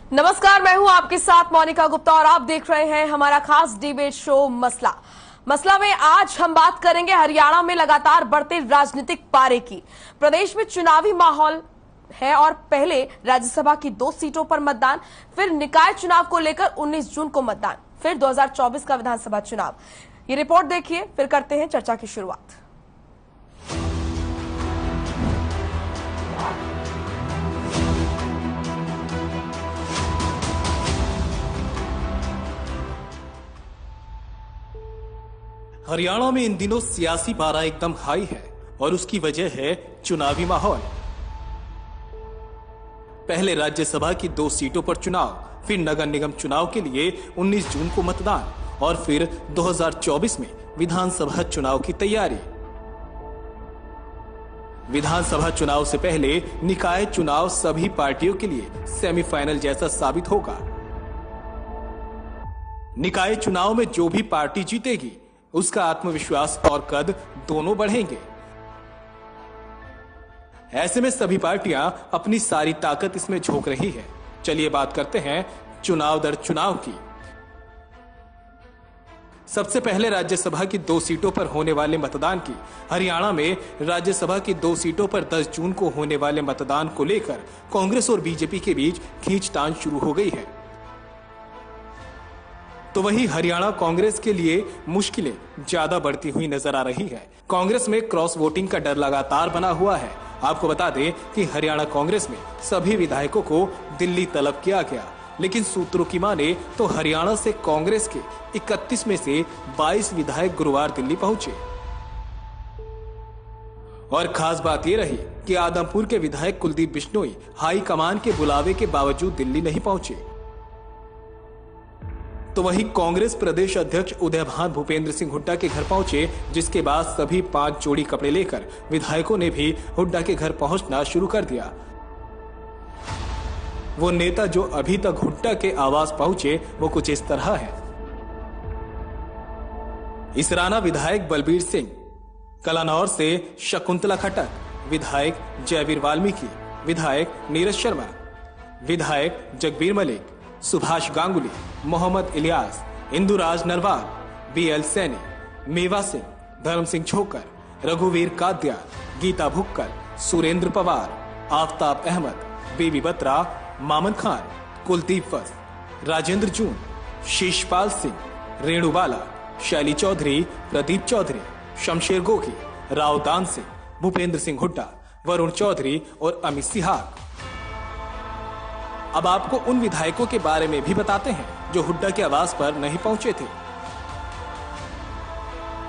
नमस्कार, मैं हूं आपके साथ मोनिका गुप्ता और आप देख रहे हैं हमारा खास डिबेट शो मसला में आज हम बात करेंगे हरियाणा में लगातार बढ़ते राजनीतिक पारे की। प्रदेश में चुनावी माहौल है और पहले राज्यसभा की 2 सीटों पर मतदान, फिर निकाय चुनाव को लेकर 19 जून को मतदान, फिर 2024 का विधानसभा चुनाव। ये रिपोर्ट देखिए, फिर करते हैं चर्चा की शुरुआत। हरियाणा में इन दिनों सियासी पारा एकदम हाई है और उसकी वजह है चुनावी माहौल। पहले राज्यसभा की 2 सीटों पर चुनाव, फिर नगर निगम चुनाव के लिए 19 जून को मतदान और फिर 2024 में विधानसभा चुनाव की तैयारी। विधानसभा चुनाव से पहले निकाय चुनाव सभी पार्टियों के लिए सेमीफाइनल जैसा साबित होगा। निकाय चुनाव में जो भी पार्टी जीतेगी उसका आत्मविश्वास और कद दोनों बढ़ेंगे। ऐसे में सभी पार्टियां अपनी सारी ताकत इसमें झोंक रही है। चलिए बात करते हैं चुनाव दर चुनाव की। सबसे पहले राज्यसभा की 2 सीटों पर होने वाले मतदान की। हरियाणा में राज्यसभा की 2 सीटों पर 10 जून को होने वाले मतदान को लेकर कांग्रेस और बीजेपी के बीच खींचतान शुरू हो गई है। तो वहीं हरियाणा कांग्रेस के लिए मुश्किलें ज्यादा बढ़ती हुई नजर आ रही है। कांग्रेस में क्रॉस वोटिंग का डर लगातार बना हुआ है। आपको बता दें कि हरियाणा कांग्रेस में सभी विधायकों को दिल्ली तलब किया गया, लेकिन सूत्रों की माने तो हरियाणा से कांग्रेस के 31 में से 22 विधायक गुरुवार दिल्ली पहुंचे। और खास बात यह रही कि आदमपुर के विधायक कुलदीप बिश्नोई हाई कमान के बुलावे के बावजूद दिल्ली नहीं पहुंचे। तो वहीं कांग्रेस प्रदेश अध्यक्ष उदयभान भूपेंद्र सिंह हुड्डा के घर पहुंचे, जिसके बाद सभी 5 जोड़ी कपड़े लेकर विधायकों ने भी हुड्डा के घर पहुंचना शुरू कर दिया। वो नेता जो अभी तक हुड्डा के आवास पहुंचे वो कुछ इस तरह है। इसराना विधायक बलबीर सिंह, कलानौर से शकुंतला खट्टर, विधायक जयवीर वाल्मीकि, विधायक नीरज शर्मा, विधायक जगबीर मलिक, सुभाष गांगुली, मोहम्मद इलियास, इंदुराज नरवाल, बीएल सैनी, मेवा सिंह, धर्म सिंह छोकर, रघुवीर काद्या, गीता भुक्कल, सुरेंद्र पवार, आफ्ताब अहमद, बीबी बत्रा, मामन खान, कुलदीप वत्स, राजेंद्र जून, शीशपाल सिंह, रेणुबाला, शैली चौधरी, प्रदीप चौधरी, शमशेर गोगी, राव दान सिंह, भूपेंद्र सिंह हुड्डा, वरुण चौधरी और अमित सिहाग। अब आपको उन विधायकों के बारे में भी बताते हैं जो हुड्डा के आवास पर नहीं पहुंचे थे।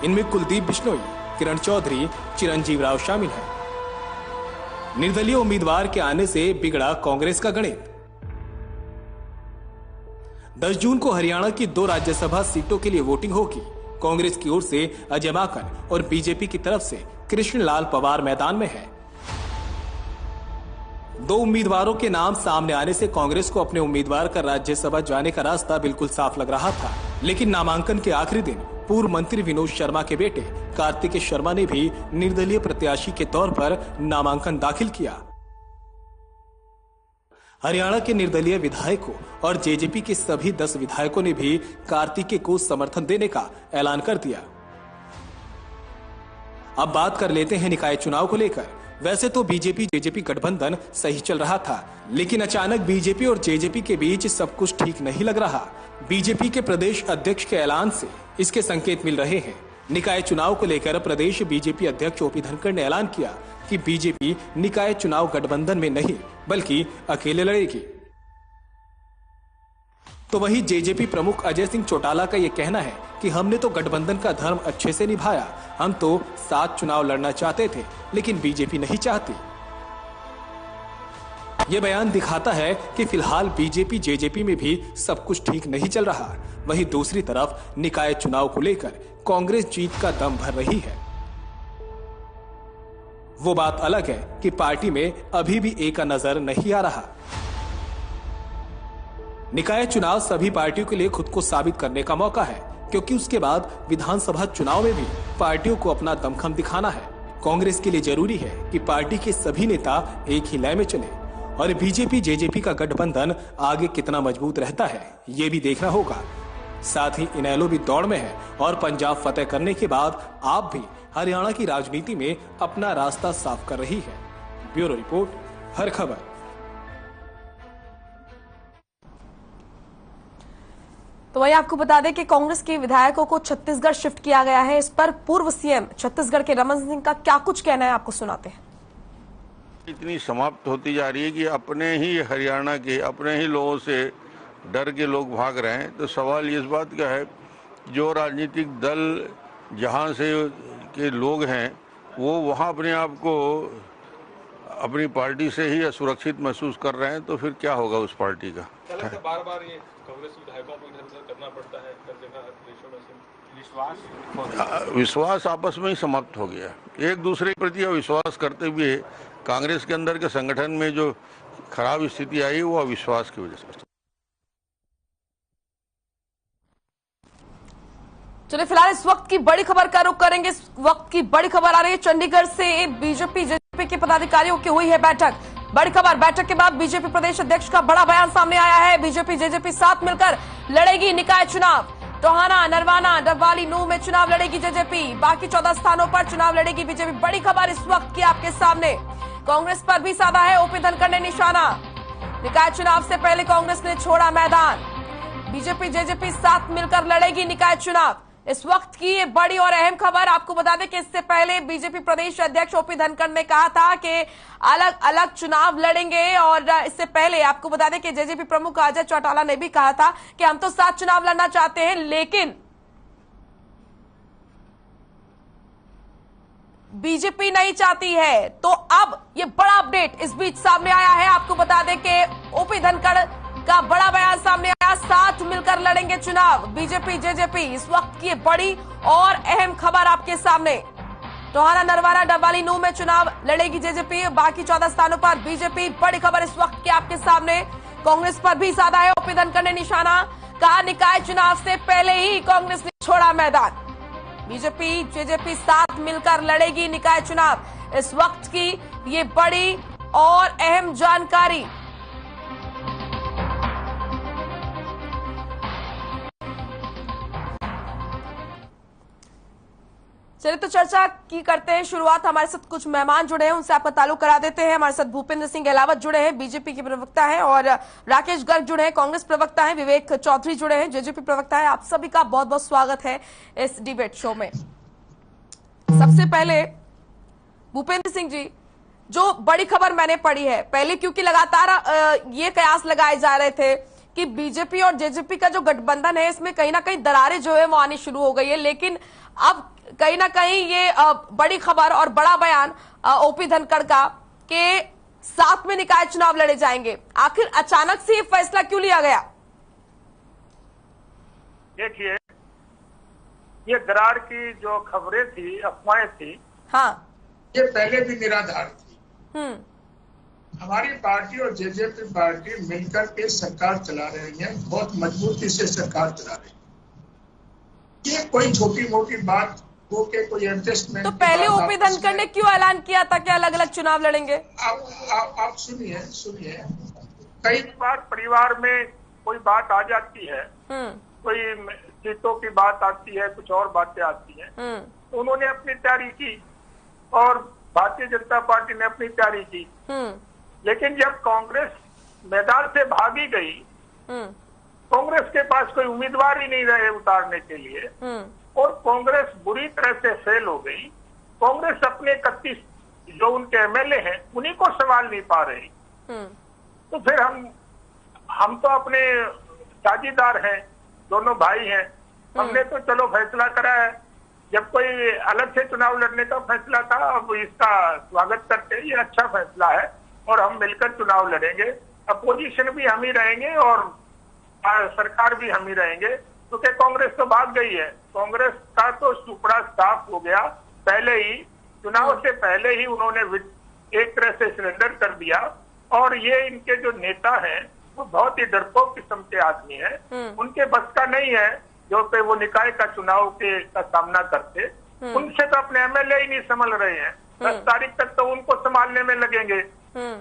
इनमें कुलदीप बिश्नोई, किरण चौधरी, चिरंजीव राव शामिल हैं। निर्दलीय उम्मीदवार के आने से बिगड़ा कांग्रेस का गणित। 10 जून को हरियाणा की 2 राज्यसभा सीटों के लिए वोटिंग होगी। कांग्रेस की ओर से अजय माकन और बीजेपी की तरफ से कृष्णलाल पवार मैदान में है। 2 उम्मीदवारों के नाम सामने आने से कांग्रेस को अपने उम्मीदवार का राज्यसभा जाने का रास्ता बिल्कुल साफ लग रहा था, लेकिन नामांकन के आखिरी दिन पूर्व मंत्री विनोद शर्मा के बेटे कार्तिकेय शर्मा ने भी निर्दलीय प्रत्याशी के तौर पर नामांकन दाखिल किया। हरियाणा के निर्दलीय विधायकों और जेजेपी के सभी 10 विधायकों ने भी कार्तिकेय को समर्थन देने का ऐलान कर दिया। अब बात कर लेते हैं निकाय चुनाव को लेकर। वैसे तो बीजेपी जेजेपी गठबंधन सही चल रहा था, लेकिन अचानक बीजेपी और जेजेपी के बीच सब कुछ ठीक नहीं लग रहा। बीजेपी के प्रदेश अध्यक्ष के ऐलान से इसके संकेत मिल रहे हैं। निकाय चुनाव को लेकर प्रदेश बीजेपी अध्यक्ष ओपी धनखड़ ने ऐलान किया कि बीजेपी निकाय चुनाव गठबंधन में नहीं बल्कि अकेले लड़ेगी। तो वहीं जेजेपी प्रमुख अजय सिंह चौटाला का यह कहना है कि हमने तो गठबंधन का धर्म अच्छे से निभाया, हम तो साथ चुनाव लड़ना चाहते थे, लेकिन बीजेपी नहीं चाहती। यह बयान दिखाता है कि फिलहाल बीजेपी जेजेपी में भी सब कुछ ठीक नहीं चल रहा। वहीं दूसरी तरफ निकाय चुनाव को लेकर कांग्रेस जीत का दम भर रही है। वो बात अलग है कि पार्टी में अभी भी एक नजर नहीं आ रहा। निकाय चुनाव सभी पार्टियों के लिए खुद को साबित करने का मौका है, क्योंकि उसके बाद विधानसभा चुनाव में भी पार्टियों को अपना दमखम दिखाना है। कांग्रेस के लिए जरूरी है कि पार्टी के सभी नेता एक ही लय में चले और बीजेपी जेजेपी का गठबंधन आगे कितना मजबूत रहता है ये भी देखना होगा। साथ ही इनेलो भी दौड़ में है और पंजाब फतेह करने के बाद आप भी हरियाणा की राजनीति में अपना रास्ता साफ कर रही है। ब्यूरो रिपोर्ट, हर खबर। तो वही आपको बता दें कि कांग्रेस के विधायकों को छत्तीसगढ़ शिफ्ट किया गया है। इस पर पूर्व सीएम छत्तीसगढ़ के रमन सिंह का क्या कुछ कहना है, आपको सुनाते हैं। इतनी समाप्त होती जा रही है कि अपने ही हरियाणा के अपने ही लोगों से डर के लोग भाग रहे हैं। तो सवाल इस बात का है, जो राजनीतिक दल जहां से के लोग हैं वो वहां अपने आप को अपनी पार्टी से ही असुरक्षित महसूस कर रहे हैं, तो फिर क्या होगा उस पार्टी का। बार बार ये कांग्रेस विधायकों को इधर उधर करना पड़ता है, विश्वास आपस में ही समाप्त हो गया। एक दूसरे के प्रति अविश्वास करते हुए कांग्रेस के अंदर के संगठन में जो खराब स्थिति आई वो अविश्वास की वजह से। चलिए फिलहाल इस वक्त की बड़ी खबर का रुख करेंगे। इस वक्त की बड़ी खबर आ रही है चंडीगढ़ से। बीजेपी जेजेपी के पदाधिकारियों की हुई है बैठक। बड़ी खबर, बैठक के बाद बीजेपी प्रदेश अध्यक्ष का बड़ा बयान सामने आया है। बीजेपी जेजेपी साथ मिलकर लड़ेगी निकाय चुनाव। टोहाना, नरवाना, डबवाली, नूह में चुनाव लड़ेगी जेजेपी। बाकी 14 स्थानों पर चुनाव लड़ेगी बीजेपी। बड़ी खबर इस वक्त की आपके सामने। कांग्रेस पर भी साधा है ओपी धनखड़ ने निशाना। निकाय चुनाव से पहले कांग्रेस ने छोड़ा मैदान। बीजेपी जेजेपी साथ मिलकर लड़ेगी निकाय चुनाव। इस वक्त की ये बड़ी और अहम खबर। आपको बता दें कि इससे पहले बीजेपी प्रदेश अध्यक्ष ओपी धनखड़ ने कहा था कि अलग अलग चुनाव लड़ेंगे, और इससे पहले आपको बता दें कि जेजेपी प्रमुख अजय चौटाला ने भी कहा था कि हम तो साथ चुनाव लड़ना चाहते हैं, लेकिन बीजेपी नहीं चाहती है। तो अब ये बड़ा अपडेट इस बीच सामने आया है। आपको बता दें कि ओपी धनखड़ का बड़ा बयान सामने आया, साथ मिलकर लड़ेंगे चुनाव बीजेपी जेजेपी। इस वक्त की बड़ी और अहम खबर आपके सामने। टोहाना, नरवाना, डबवाली, नूह में चुनाव लड़ेगी जेजेपी। बाकी 14 स्थानों पर बीजेपी। बड़ी खबर इस वक्त की आपके सामने। कांग्रेस पर भी साधा है ओपी धनखड़ ने निशाना। कहा निकाय चुनाव से पहले ही कांग्रेस ने छोड़ा मैदान। बीजेपी जेजेपी साथ मिलकर लड़ेगी निकाय चुनाव। इस वक्त की ये बड़ी और अहम जानकारी। चलिए तो चर्चा की करते हैं शुरुआत। हमारे साथ कुछ मेहमान जुड़े हैं, उनसे आपका ताल्लुक करा देते हैं। हमारे साथ भूपेंद्र सिंह गहलावत जुड़े हैं, बीजेपी के प्रवक्ता हैं, और राकेश गर्ग जुड़े हैं, कांग्रेस प्रवक्ता हैं। विवेक चौधरी जुड़े हैं, जेजेपी प्रवक्ता है। आप सभी का बहुत बहुत स्वागत है इस डिबेट शो में। सबसे पहले भूपेंद्र सिंह जी, जो बड़ी खबर मैंने पढ़ी है पहले, क्योंकि लगातार ये कयास लगाए जा रहे थे कि बीजेपी और जेजेपी का जो गठबंधन है इसमें कहीं ना कहीं दरारें जो है वो आनी शुरू हो गई है, लेकिन अब कहीं ना कहीं ये बड़ी खबर और बड़ा बयान ओपी धनखड़ का के साथ में निकाय चुनाव लड़े जाएंगे। आखिर अचानक से ये फैसला क्यों लिया गया? देखिए, ये दरार की जो खबरें थी, अफवाहें थी, हाँ, ये पहले भी निराधार थी। हमारी पार्टी और जेजेपी पार्टी मिलकर के सरकार चला रही है, बहुत मजबूती से सरकार चला रही है। ये कोई छोटी मोटी बात हो के कोई एडजस्टमेंट। तो पहले ओपी धनखड़ ने क्यों ऐलान किया था कि अलग अलग चुनाव लड़ेंगे? आप सुनिए, कई बार परिवार में कोई बात आ जाती है, कोई सीटों की बात आती है, कुछ और बातें आती हैं। तो उन्होंने अपनी तैयारी की और भारतीय जनता पार्टी ने अपनी तैयारी की। लेकिन जब कांग्रेस मैदान से भागी गई, कांग्रेस के पास कोई उम्मीदवार ही नहीं रहे उतारने के लिए, और कांग्रेस बुरी तरह से फेल हो गई। कांग्रेस अपने 31 जो उनके एमएलए हैं उन्हीं को संभाल नहीं पा रही। तो फिर हम तो अपने साझीदार हैं, दोनों भाई हैं, हमने तो चलो फैसला करा है। जब कोई अलग से चुनाव लड़ने का फैसला था, अब इसका स्वागत करते हैं, ये अच्छा फैसला है और हम मिलकर चुनाव लड़ेंगे। अपोजिशन भी हम ही रहेंगे और सरकार भी हम ही रहेंगे, क्योंकि कांग्रेस तो भाग गई है। कांग्रेस का तो सुपड़ा साफ हो गया। पहले ही चुनाव से पहले ही उन्होंने एक तरह से सरेंडर कर दिया, और ये इनके जो नेता हैं वो बहुत ही डरपोक किस्म के आदमी हैं। उनके बस का नहीं है जो पे वो निकाय का चुनाव का सामना करते। उनसे तो अपने एमएलए ही नहीं संभल रहे हैं। 10 तारीख तक तो उनको संभालने में लगेंगे,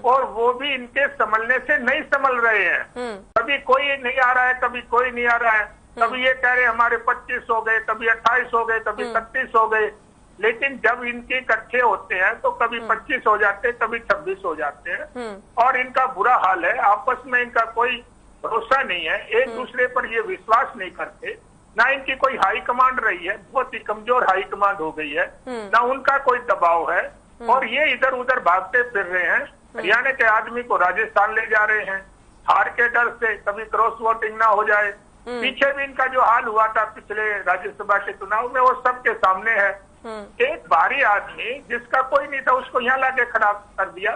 और वो भी इनके संभलने से नहीं संभल रहे हैं। कभी कोई नहीं आ रहा है, कभी कोई नहीं आ रहा है, कभी ये कह रहे हमारे 25 हो गए, कभी 28 हो गए, कभी 31 हो गए। लेकिन जब इनके इकट्ठे होते हैं तो कभी 25 हो जाते हैं, कभी 26 हो जाते हैं और इनका बुरा हाल है। आपस में इनका कोई भरोसा नहीं है, एक दूसरे पर ये विश्वास नहीं करते, ना इनकी कोई हाई कमांड रही है, बहुत ही कमजोर हाई कमांड हो गई है, ना उनका कोई दबाव है और ये इधर उधर भागते फिर रहे हैं। हरियाणा के आदमी को राजस्थान ले जा रहे हैं हार के डर से, कभी क्रॉस वोटिंग ना हो जाए। पीछे भी इनका जो हाल हुआ था पिछले राज्यसभा के चुनाव में, वो सबके सामने है। एक बाहरी आदमी जिसका कोई नहीं था उसको यहाँ लाके खड़ा कर दिया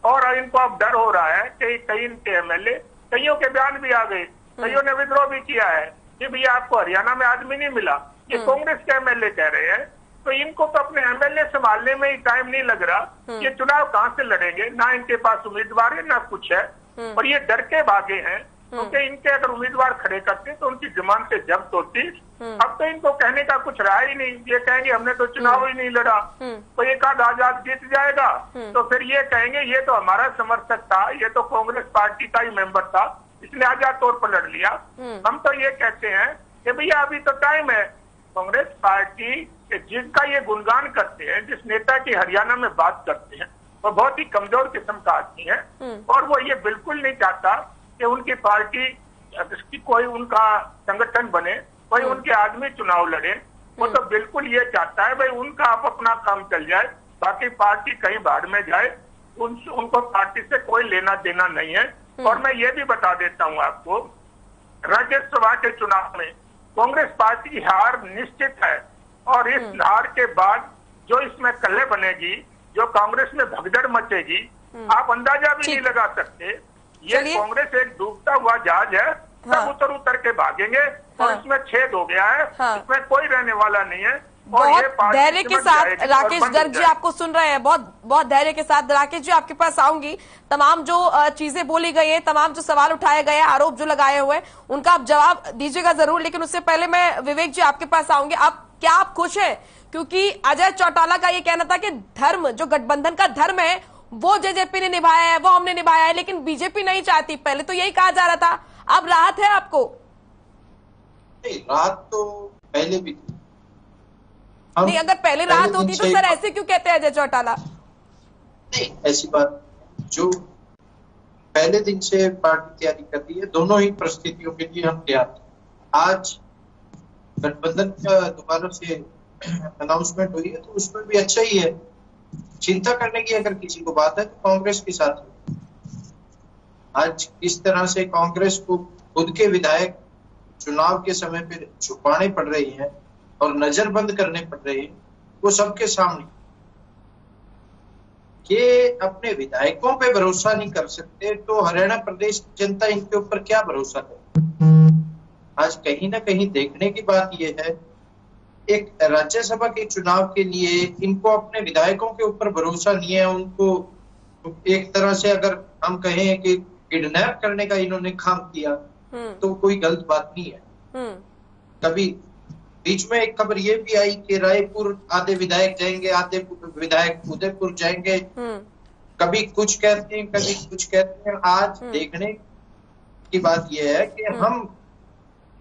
और इनको अब डर हो रहा है कि कई इनके एमएलए, कईयों के बयान भी आ गए, कईयों ने विद्रोह भी किया है कि भैया आपको हरियाणा में आदमी नहीं मिला, ये कांग्रेस के एमएलए कह रहे हैं। तो इनको तो अपने एमएलए संभालने में ही टाइम नहीं लग रहा। ये चुनाव कहाँ से लड़ेंगे, ना इनके पास उम्मीदवार है ना कुछ है और ये डर के भागे हैं क्योंकि इनके अगर उम्मीदवार खड़े करते तो उनकी जमानतें जब्त होती। अब तो इनको कहने का कुछ रहा ही नहीं, ये कहेंगे हमने तो चुनाव ही नहीं लड़ा। तो एक आध आजाद जीत जाएगा तो फिर ये कहेंगे ये तो हमारा समर्थक था, ये तो कांग्रेस पार्टी का ही मेंबर था, इसने आजाद तौर पर लड़ लिया। हम तो ये कहते हैं कि भैया अभी तो टाइम है। कांग्रेस पार्टी जिसका ये गुणगान करते हैं, जिस नेता की हरियाणा में बात करते हैं, वो बहुत ही कमजोर किस्म का आदमी है और वो ये बिल्कुल नहीं चाहता कि उनकी पार्टी की कोई उनका संगठन बने, कोई उनके आदमी चुनाव लड़े। वो तो बिल्कुल ये चाहता है भाई उनका आप अपना काम चल जाए, बाकी पार्टी कहीं बाहर में जाए, उनको पार्टी से कोई लेना देना नहीं है। और मैं ये भी बता देता हूँ आपको, राज्यसभा के चुनाव में कांग्रेस पार्टी की हार निश्चित है और इस हार के बाद जो इसमें कलह बनेगी, जो कांग्रेस में भगदड़ मचेगी, आप अंदाजा भी नहीं लगा सकते। ये कांग्रेस एक डूबता हुआ जहाज है, सब उतर उतर के भागेंगे और इसमें छेद हो गया है, इसमें कोई रहने वाला नहीं है। बहुत धैर्य के साथ राकेश गर्ग जी आपको सुन रहे हैं, बहुत धैर्य के साथ। राकेश जी आपके पास आऊंगी, तमाम जो चीजें बोली गई है, तमाम जो सवाल उठाए गए हैं, आरोप जो लगाए हुए हैं, उनका आप जवाब दीजिएगा जरूर। लेकिन उससे पहले मैं विवेक जी आपके पास आऊंगी। क्या आप खुश हैं? क्योंकि अजय चौटाला का ये कहना था कि धर्म, जो गठबंधन का धर्म है, वो जेजेपी ने निभाया है, वो हमने निभाया है, लेकिन बीजेपी नहीं चाहती। पहले तो यही कहा जा रहा था, अब राहत है आपको? राहत तो पहले भी थी। नहीं, अगर पहले राहत होती तो सर ऐसे क्यों कहते हैं अजय चौटाला? नहीं, ऐसी बात जो पहले दिन से पार्टी तैयारी कर रही है, दोनों ही परिस्थितियों के लिए हम तैयार थे। आज गठबंधन का दोबारा से अनाउंसमेंट हुई है तो उसमें भी अच्छा ही है। चिंता करने की अगर किसी को बात है तो कांग्रेस के साथ है। आज किस तरह से कांग्रेस को खुद के विधायक चुनाव के समय पे छुपाने पड़ रही हैं और नजरबंद करने पड़ रहे हैं, वो सबके सामने। ये अपने विधायकों पे भरोसा नहीं कर सकते तो हरियाणा प्रदेश की जनता इनके ऊपर क्या भरोसा करे? आज कहीं ना कहीं देखने की बात यह है, एक राज्यसभा के चुनाव के लिए इनको अपने विधायकों के ऊपर भरोसा नहीं है। उनको एक तरह से अगर हम कहें कि किडनैप करने का इन्होंने काम किया तो कोई गलत बात नहीं है। कभी बीच में एक खबर ये भी आई कि रायपुर आधे विधायक जाएंगे, आधे विधायक उदयपुर जाएंगे, कभी कुछ कहते हैं कभी कुछ कहते हैं। आज देखने की बात यह है कि हम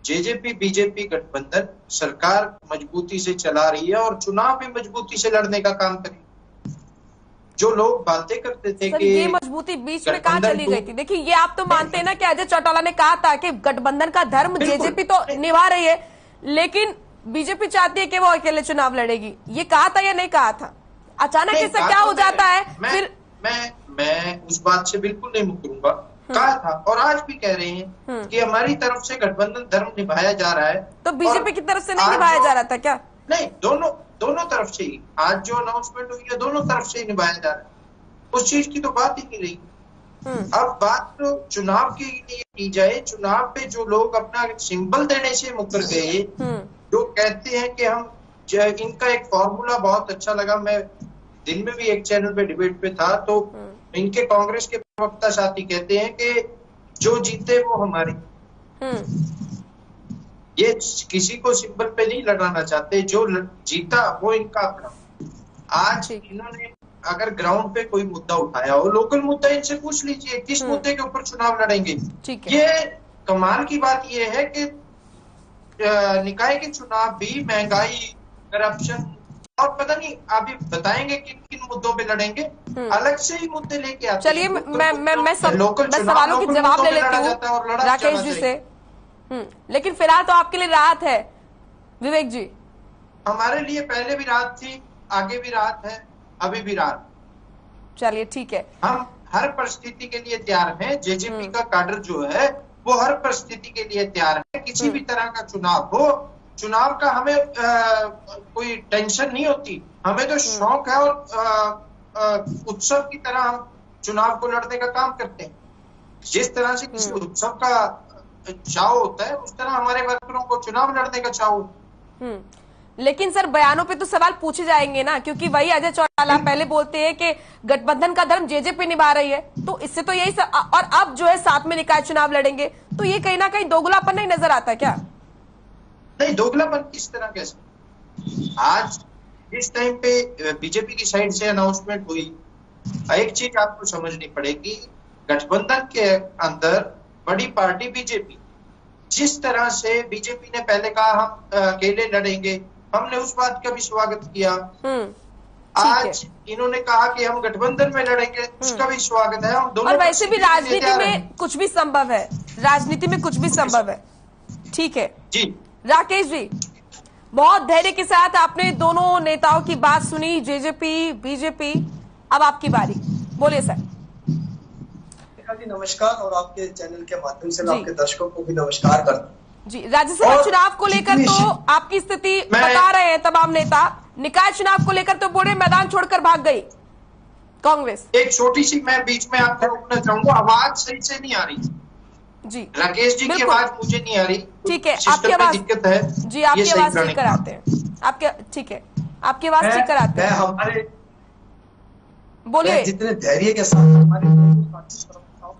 जेजेपी बीजेपी गठबंधन सरकार मजबूती से चला रही है और चुनाव भी मजबूती से लड़ने का काम करें। जो लोग बातें करते थे कि ये मजबूती बीच में कहाँ चली गई थी? देखिए, ये आप तो मानते हैं ना कि अजय चौटाला ने कहा था कि गठबंधन का धर्म जेजेपी तो निभा रही है, लेकिन बीजेपी चाहती है कि वो अकेले चुनाव लड़ेगी। ये कहा था या नहीं कहा था? अचानक ऐसा क्या हो जाता है? फिर मैं उस बात से बिल्कुल नहीं मुकरूंगा। कहा था और आज भी कह रहे हैं कि हमारी तरफ से गठबंधन धर्म निभाया जा रहा है। तो बीजेपी की तरफ से नहीं निभाया जा रहा था क्या? नहीं, दोनों तरफ से ही आज जो अनाउंसमेंट हुई है दोनों तरफ से ही निभाया जा रहा है। उस चीज की तो बात ही नहीं रही। अब बात तो चुनाव के लिए की जाए। चुनाव पे जो लोग अपना सिंबल देने से मुकर गए, जो कहते हैं कि हम, इनका एक फॉर्मूला बहुत अच्छा लगा। मैं दिन में भी एक चैनल पे डिबेट पे था तो इनके कांग्रेस के प्रवक्ता साथी कहते हैं कि जो जीते वो हमारे। ये किसी को सिंबल पे नहीं लगाना चाहते, जो जीता वो इनका अपना। आज इन्होंने अगर ग्राउंड पे कोई मुद्दा उठाया हो, लोकल मुद्दा, इनसे पूछ लीजिए किस मुद्दे के ऊपर चुनाव लड़ेंगे। ये कमाल की बात ये है कि निकाय के चुनाव भी महंगाई, करप्शन और पता नहीं अभी बताएंगे किन किन मुद्दों पे लड़ेंगे, अलग से ही मुद्दे लेके आते हैं। चलिए मैं सवालों के जवाब ले लेती हूँ राकेश जी से। लेकिन फिलहाल तो आपके लिए राहत है विवेक जी। हमारे लिए पहले भी राहत थी, आगे भी राहत है, अभी भी राहत। चलिए ठीक है, हम हर परिस्थिति के लिए तैयार हैं। जेजेपी का कैडर जो है वो हर परिस्थिति के लिए तैयार है। किसी भी तरह का चुनाव हो, चुनाव का हमें कोई टेंशन नहीं होती। हमें तो शौक है और उत्सव की तरह हम चुनाव को लड़ने का काम करते हैं। जिस तरह से किसी उत्सव का चाव होता है, उस तरह हमारे वर्करों को चुनाव लड़ने का चाव। लेकिन सर बयानों पे तो सवाल पूछे जाएंगे ना, क्योंकि वही अजय चौटाला पहले बोलते हैं कि गठबंधन का धर्म जेजेपी निभा रही है, तो इससे तो यही और अब जो है साथ में निकाय चुनाव लड़ेंगे, तो ये कहीं ना कहीं दोगलापन नहीं नजर आता क्या? नहीं, दोगलापन किस तरह कैसे? आज इस टाइम पे बीजेपी की साइड से अनाउंसमेंट हुई, एक चीज आपको समझनी पड़ेगी, गठबंधन के अंदर बड़ी पार्टी बीजेपी, जिस तरह से बीजेपी ने पहले कहा हम अकेले लड़ेंगे, हमने उस बात का भी स्वागत किया। आज इन्होंने कहा कि हम गठबंधन में लड़ेंगे, उसका भी स्वागत है। हम दोनों, और वैसे भी राजनीति में कुछ भी संभव है, राजनीति में कुछ भी संभव है। ठीक है जी राकेश जी, बहुत धैर्य के साथ आपने दोनों नेताओं की बात सुनी, जेजेपी बीजेपी। अब आपकी बारी, बोलिए सर। जी नमस्कार, और आपके चैनल के माध्यम से मैं आपके दर्शकों को भी नमस्कार करता हूँ। जी, राज्यसभा चुनाव को लेकर तो आपकी स्थिति बता रहे हैं तमाम नेता, निकाय चुनाव को लेकर तो पूरे मैदान छोड़कर भाग गई कांग्रेस। एक छोटी सी मैं बीच में आपको रोकना चाहूंगा, आवाज सही से नहीं आ रही जी। राकेश जी की आवाज मुझे नहीं आ रही। ठीक है, आपकी आवाज दिक्कत है जी, आपकी आवाज ठीक कराते हैं आपके। ठीक है, आपकी आवाज ठीक कराते हैं। हमारे बोलिए। जितने धैर्य के साथ हमारे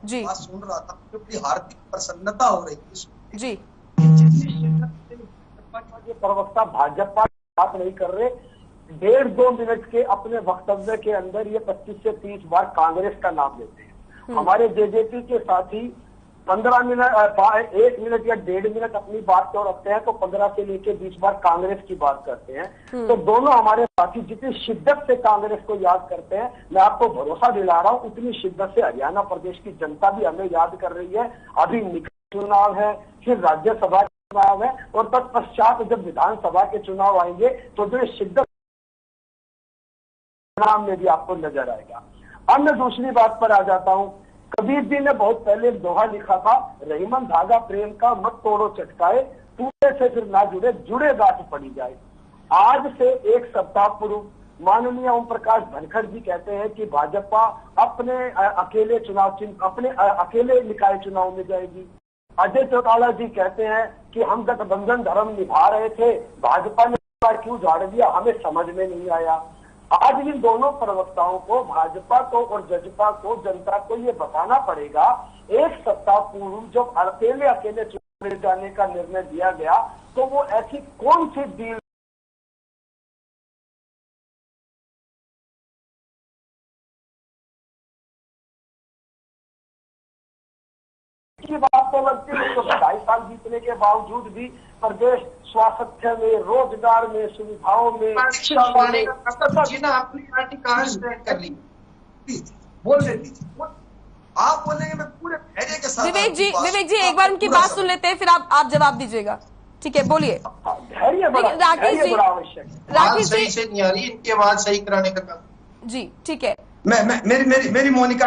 जी बात सुन रहा था, जो बड़ी हार्दिक प्रसन्नता हो रही थी जी। ये प्रवक्ता भाजपा बात नहीं कर रहे, 1.5-2 मिनट के अपने वक्तव्य के अंदर ये 25 से 30 बार कांग्रेस का नाम लेते हैं। हमारे जेजेपी के साथी 15 मिनट 1 मिनट या 1.5 मिनट अपनी बात को रखते हैं, तो 15 से लेके 20 बार कांग्रेस की बात करते हैं। तो दोनों हमारे साथी जितनी शिद्दत से कांग्रेस को याद करते हैं, मैं आपको भरोसा दिला रहा हूं, उतनी शिद्दत से हरियाणा प्रदेश की जनता भी हमें याद कर रही है। अभी निकाय चुनाव है, फिर राज्यसभा चुनाव है, और तत्पश्चात जब विधानसभा के चुनाव आएंगे तो जो शिद्दत नाम में भी आपको नजर आएगा। अब मैं दूसरी बात पर आ जाता हूं। कबीर जी ने बहुत पहले एक दोहा लिखा था, रहीमन धागा प्रेम का मत तोड़ो चटकाए, टूटे से फिर ना जुड़े, जुड़े गांठ पड़ी जाए। आज से 1 सप्ताह पूर्व माननीय ओम प्रकाश धनखड़ जी कहते हैं कि भाजपा अपने अकेले चुनाव चिन्ह, अपने अकेले निकाय चुनाव में जाएगी। अजय चौटाला जी कहते हैं कि हम गठबंधन धर्म निभा रहे थे, भाजपा ने क्यों झाड़ दिया, हमें समझ में नहीं आया। आज इन दोनों प्रवक्ताओं को, भाजपा को और जजपा को, जनता को ये बताना पड़ेगा, 1 सप्ताह पूर्व जब अकेले चुनाव में जाने का निर्णय दिया गया, तो वो ऐसी कौन सी डील की बात तो लगती है। तो 2.5 साल बीतने के बावजूद भी प्रदेश स्वास्थ्य में, रोजगार में, सुविधाओं में, अपनी पार्टी कहाँ स्टैंड कर ली, बोलने दीजिए। आप बोलेंगे, मैं पूरे धैर्य के साथ। विवेक जी एक बार उनकी बात सुन लेते हैं, फिर आप जवाब दीजिएगा। ठीक है, बोलिए। धैर्य बड़ा आवश्यक है। राकेश सही से नहीं आ रही, इनकी आवाज सही कराने का काम। जी ठीक है, मेरी मोनिका,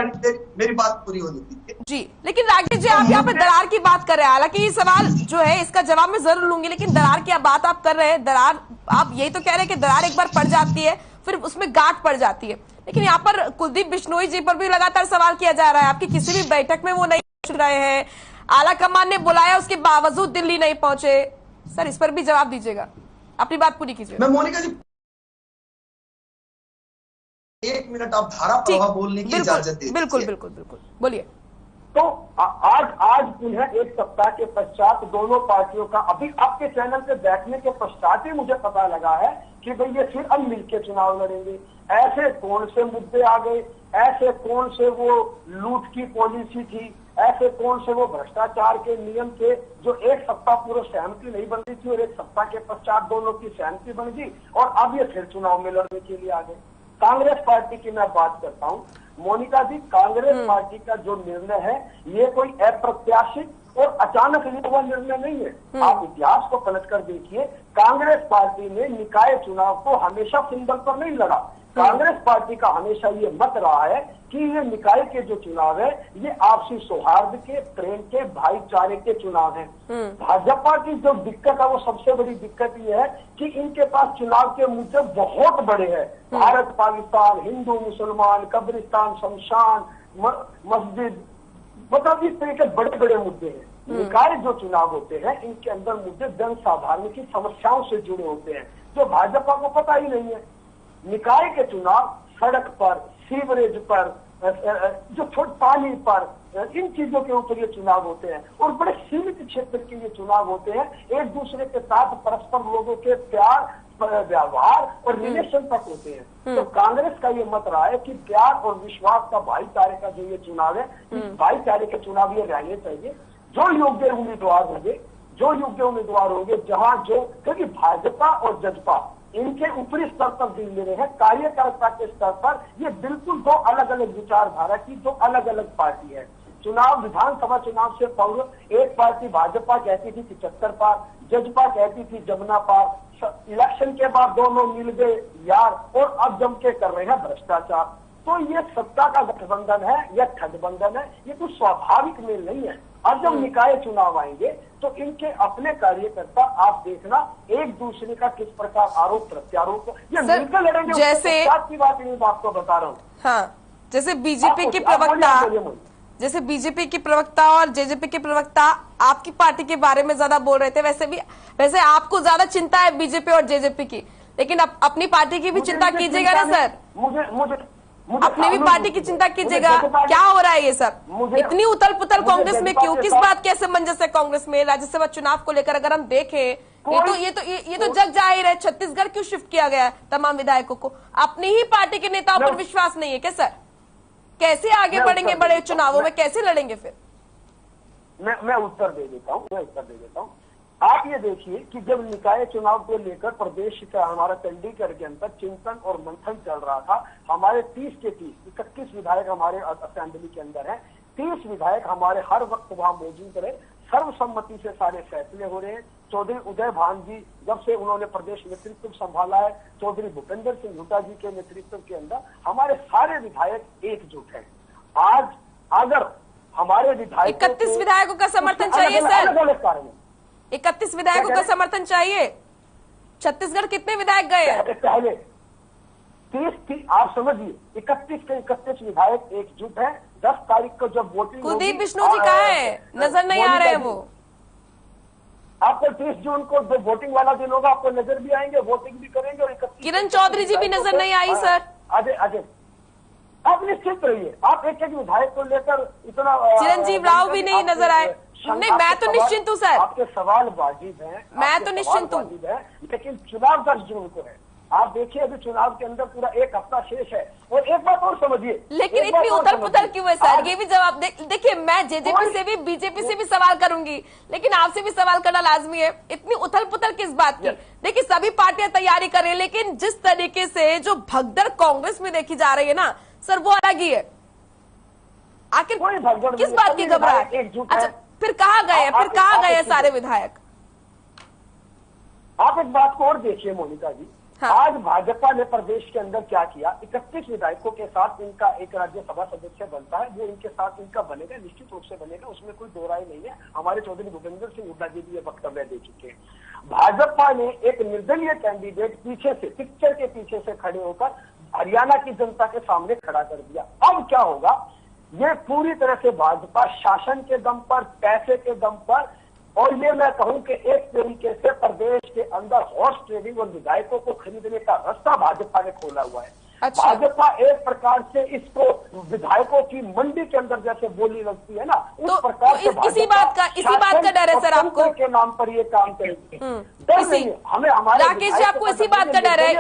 मेरी बात पूरी होनी थी जी। लेकिन राकेश जी, आप यहाँ पे दरार की बात कर रहे हैं, हालांकि ये सवाल जो है इसका जवाब मैं जरूर लूंगी, लेकिन दरार की बात आप कर रहे हैं, दरार आप यही तो कह रहे हैं कि दरार एक बार पड़ जाती है, फिर उसमें गांठ पड़ जाती है। लेकिन यहाँ पर कुलदीप बिश्नोई जी पर भी लगातार सवाल किया जा रहा है, आपकी किसी भी बैठक में वो नहीं पहुंच रहे हैं, आला कमान ने बुलाया उसके बावजूद दिल्ली नहीं पहुंचे। सर इस पर भी जवाब दीजिएगा, अपनी बात पूरी कीजिए। मैं मोनिका जी 1 मिनट आप धारा प्रवाह बोलने की इजाजत दीजिए। बिल्कुल, बोलिए। तो आज पुनः एक सप्ताह के पश्चात दोनों पार्टियों का, अभी आपके चैनल पे बैठने के पश्चात ही मुझे पता लगा है कि भाई ये फिर अब मिलकर चुनाव लड़ेंगे। ऐसे कौन से मुद्दे आ गए, ऐसे कौन से वो लूट की पॉलिसी थी, ऐसे कौन से वो भ्रष्टाचार के नियम थे जो एक सप्ताह पूर्व सहमति नहीं बन रही थी और एक सप्ताह के पश्चात दोनों की सहमति बन गई और अब ये फिर चुनाव में लड़ने के लिए आ गए। कांग्रेस पार्टी की मैं बात करता हूं मोनिका जी, कांग्रेस पार्टी का जो निर्णय है ये कोई अप्रत्याशित और अचानक लिया हुआ निर्णय नहीं है। आप इतिहास को पलट कर देखिए, कांग्रेस पार्टी ने निकाय चुनाव को हमेशा सिंबल पर नहीं लड़ा। कांग्रेस पार्टी का हमेशा ये मत रहा है कि ये निकाय के जो चुनाव है ये आपसी सौहार्द के, प्रेम के, भाईचारे के चुनाव हैं। भाजपा की जो दिक्कत है वो सबसे बड़ी दिक्कत ये है कि इनके पास चुनाव के मुद्दे बहुत बड़े हैं। भारत पाकिस्तान, हिंदू मुसलमान, कब्रिस्तान, शमशान, मस्जिद, मतलब इस तरह के बड़े बड़े मुद्दे हैं। निकाय जो चुनाव होते हैं इनके अंदर मुद्दे जन साधारण की समस्याओं से जुड़े होते हैं जो भाजपा को पता ही नहीं है। निकाय के चुनाव सड़क पर, सीवरेज पर, जो छोटे पानी पर, इन चीजों के ऊपर ये चुनाव होते हैं और बड़े सीमित क्षेत्र के ये चुनाव होते हैं। एक दूसरे के साथ परस्पर लोगों के प्यार, व्यवहार और रिलेशन तक होते हैं। तो कांग्रेस का ये मत रहा है कि प्यार और विश्वास का, भाईचारे का जो ये चुनाव है, इस भाईचारे के चुनाव ये रहने चाहिए। जो योग्य उम्मीदवार होंगे, जहां जो, क्योंकि भाजपा और जजपा इनके ऊपरी स्तर पर दिल ले रहे हैं, कार्यकर्ता के स्तर पर ये बिल्कुल दो अलग अलग विचारधारा की दो अलग अलग पार्टी है। चुनाव, विधानसभा चुनाव से पूर्व एक पार्टी भाजपा कहती थी 75 पार, जजपा कहती थी जमुना पार। इलेक्शन के बाद दोनों मिल गए यार और अब जम के कर रहे हैं भ्रष्टाचार। तो ये सत्ता का गठबंधन है या ठगबंधन है, ये कुछ स्वाभाविक मेल नहीं है। अब जब निकाय चुनाव आएंगे तो इनके अपने कार्यकर्ता आप देखना एक दूसरे का किस प्रकार आरोप प्रत्यारोप ये मिलकर लड़ेंगे। जैसे की बात नहीं, मैं आपको बता रहा हूँ। हाँ, जैसे बीजेपी के प्रवक्ता, जैसे बीजेपी की प्रवक्ता और जेजेपी के प्रवक्ता आपकी पार्टी के बारे में ज्यादा बोल रहे थे, वैसे आपको ज्यादा चिंता है बीजेपी और जेजेपी की, लेकिन अपनी पार्टी की भी चिंता कीजिएगा ना सर। अपनी भी पार्टी की चिंता कीजिएगा। क्या हो रहा है ये सब, इतनी उथल पुथल कांग्रेस में क्यों, किस बात के असमंजस है कांग्रेस में राज्यसभा चुनाव को लेकर? अगर हम देखें ये तो जग जाहिर है, छत्तीसगढ़ क्यों शिफ्ट किया गया है तमाम विधायकों को? अपनी ही पार्टी के नेताओं पर विश्वास नहीं है क्या सर? कैसे आगे बढ़ेंगे बड़े चुनावों में, कैसे लड़ेंगे फिर? मैं उत्तर दे देता हूँ। आप ये देखिए कि जब निकाय चुनाव को लेकर प्रदेश का, हमारा चंडीगढ़ के अंदर चिंतन और मंथन चल रहा था, हमारे 30 के 31 विधायक हमारे असेंबली के अंदर हैं। 30 विधायक हमारे हर वक्त वहां मौजूद रहे, सर्वसम्मति से सारे फैसले हो रहे हैं। चौधरी उदय भान जी जब से उन्होंने प्रदेश नेतृत्व संभाला है, चौधरी भूपेंद्र सिंह हुड्डा जी के नेतृत्व के अंदर हमारे सारे विधायक एकजुट हैं। आज अगर हमारे विधायक 31 विधायकों का समर्थन चाहिए सर, अलग कारण 31 विधायकों का समर्थन चाहिए। छत्तीसगढ़ कितने विधायक गए? पहले 30 आप समझिए, 31 के 31 विधायक एकजुट हैं। 10 तारीख को जब वोटिंग, कुलदीप बिश्नोई जी कहाँ है? नजर नहीं आ रहे हैं वो। आपको 30 जून को जो वोटिंग वाला दिन होगा आपको नजर भी आएंगे, वोटिंग भी करेंगे। और किरण चौधरी जी भी नजर नहीं आई सर। अजय आप निश्चित रहिए, आप एक एक विधायक को लेकर इतना, चिरंजीव राव भी नहीं नजर आए। नहीं, मैं तो निश्चिंत हूँ सर, आपके सवाल वाजिब हैं, मैं तो निश्चिंत हूँ, लेकिन चुनाव 10 जून को है। आप देखिए अभी चुनाव के अंदर पूरा एक हफ्ता शेष है। और एक बात और समझिए, लेकिन इतनी उथल पुथल क्यों है सर? ये भी जवाब देखिए, मैं जेजेपी से भी बीजेपी से भी सवाल करूंगी, लेकिन आपसे भी सवाल करना लाजमी है। इतनी उथल पुथल किस बात की? देखिए सभी पार्टियां तैयारी कर रही है, लेकिन जिस तरीके से जो भगदड़ कांग्रेस में देखी जा रही है ना सर, वो अलग ही है। आखिर किस बात की घबराहट? अच्छा, फिर कहाँ गए सारे विधायक? आप एक बात को और देखिए मोनिका जी, हाँ। आज भाजपा ने प्रदेश के अंदर क्या किया, 31 विधायकों के साथ इनका एक राज्यसभा सदस्य बनता है, वो इनके साथ इनका बनेगा, निश्चित रूप से बनेगा, उसमें कोई दो राय नहीं है। हमारे चौधरी भूपेंद्र सिंह हुड्डा जी भी ये वक्तव्य दे चुके हैं। भाजपा ने एक निर्दलीय कैंडिडेट पीछे से, पिक्चर के पीछे से खड़े होकर हरियाणा की जनता के सामने खड़ा कर दिया। अब क्या होगा, ये पूरी तरह से भाजपा शासन के दम पर, पैसे के दम पर, और ये मैं कहूं कि एक तरीके से प्रदेश के अंदर हॉर्स ट्रेडिंग और विधायकों को खरीदने का रास्ता भाजपा ने खोला हुआ है। अच्छा। भाजपा एक प्रकार से इसको विधायकों की मंडी के अंदर जैसे बोली लगती है ना, उस तो प्रकार से इसी बात का डर है सर आपको के नाम पर ये काम करेंगे। डर नहीं है हमें, हमारे राकेश जी आपको इसी बात का डर है,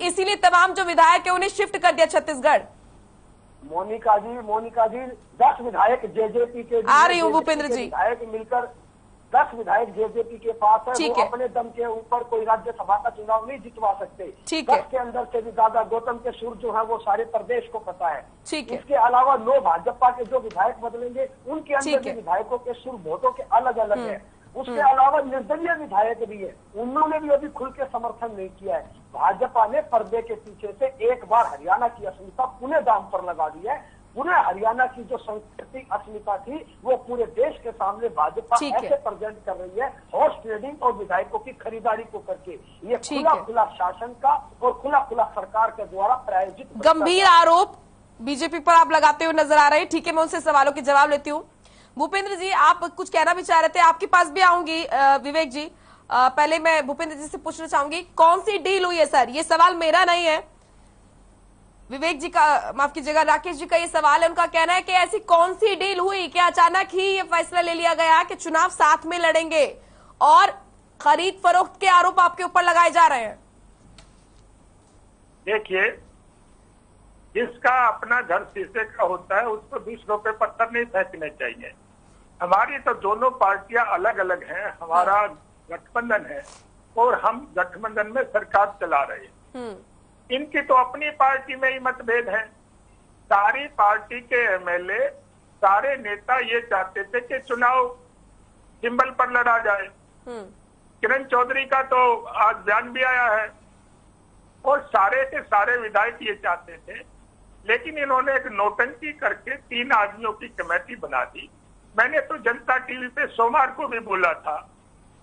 इसीलिए तमाम जो विधायक है उन्हें शिफ्ट कर दिया छत्तीसगढ़। मोनिका जी 10 विधायक जेजेपी के आ रही हूँ भूपेंद्र जी, विधायक मिलकर 10 विधायक जेजेपी के पास है, वो अपने दम के ऊपर कोई राज्यसभा का चुनाव नहीं जितवा सकते। 10 के अंदर से भी ज्यादा गौतम के सुर जो है वो सारे प्रदेश को पता है। इसके अलावा 9 भाजपा के जो विधायक बदलेंगे उनके अंदर भी विधायकों के सुर वोटों के अलग अलग है। उसके अलावा निर्दलीय विधायक भी है, उन्होंने भी अभी खुल के समर्थन नहीं किया है। भाजपा ने पर्दे के पीछे से एक बार हरियाणा की अस्मिता पुनः दांव पर लगा दी है। पुनः हरियाणा की जो सांस्कृतिक अस्मिता थी वो पूरे देश के सामने भाजपा ऐसे प्रेजेंट कर रही है, हॉर्स ट्रेडिंग और विधायकों की खरीदारी को करके। ये खुला शासन का और खुला सरकार के द्वारा प्रायोजित गंभीर आरोप बीजेपी पर आप लगाते हुए नजर आ रहे हैं। ठीक है, मैं उनसे सवालों के जवाब लेती हूँ। भूपेंद्र जी आप कुछ कहना भी चाह रहे थे, आपके पास भी आऊंगी। विवेक जी पहले मैं भूपेंद्र जी से पूछना चाहूंगी कौन सी डील हुई है सर? ये सवाल मेरा नहीं है, विवेक जी का, माफ कीजिएगा, राकेश जी का ये सवाल है। उनका कहना है कि ऐसी कौन सी डील हुई कि अचानक ही ये फैसला ले लिया गया कि चुनाव साथ में लड़ेंगे और खरीद फरोख्त के आरोप आपके ऊपर लगाए जा रहे हैं? देखिए, जिसका अपना घर शीशे का होता है उसको दूसरों पे पत्थर नहीं फेंकने चाहिए। हमारी तो दोनों पार्टियां अलग अलग हैं, हमारा गठबंधन है और हम गठबंधन में सरकार चला रहे हैं। इनकी तो अपनी पार्टी में ही मतभेद है। सारी पार्टी के एमएलए, सारे नेता ये चाहते थे कि चुनाव सिंबल पर लड़ा जाए। किरण चौधरी का तो आज बयान भी आया है और सारे के सारे विधायक ये चाहते थे, लेकिन इन्होंने एक नौटंकी करके 3 आदमियों की कमेटी बना दी। मैंने तो जनता टीवी पे सोमवार को भी बोला था,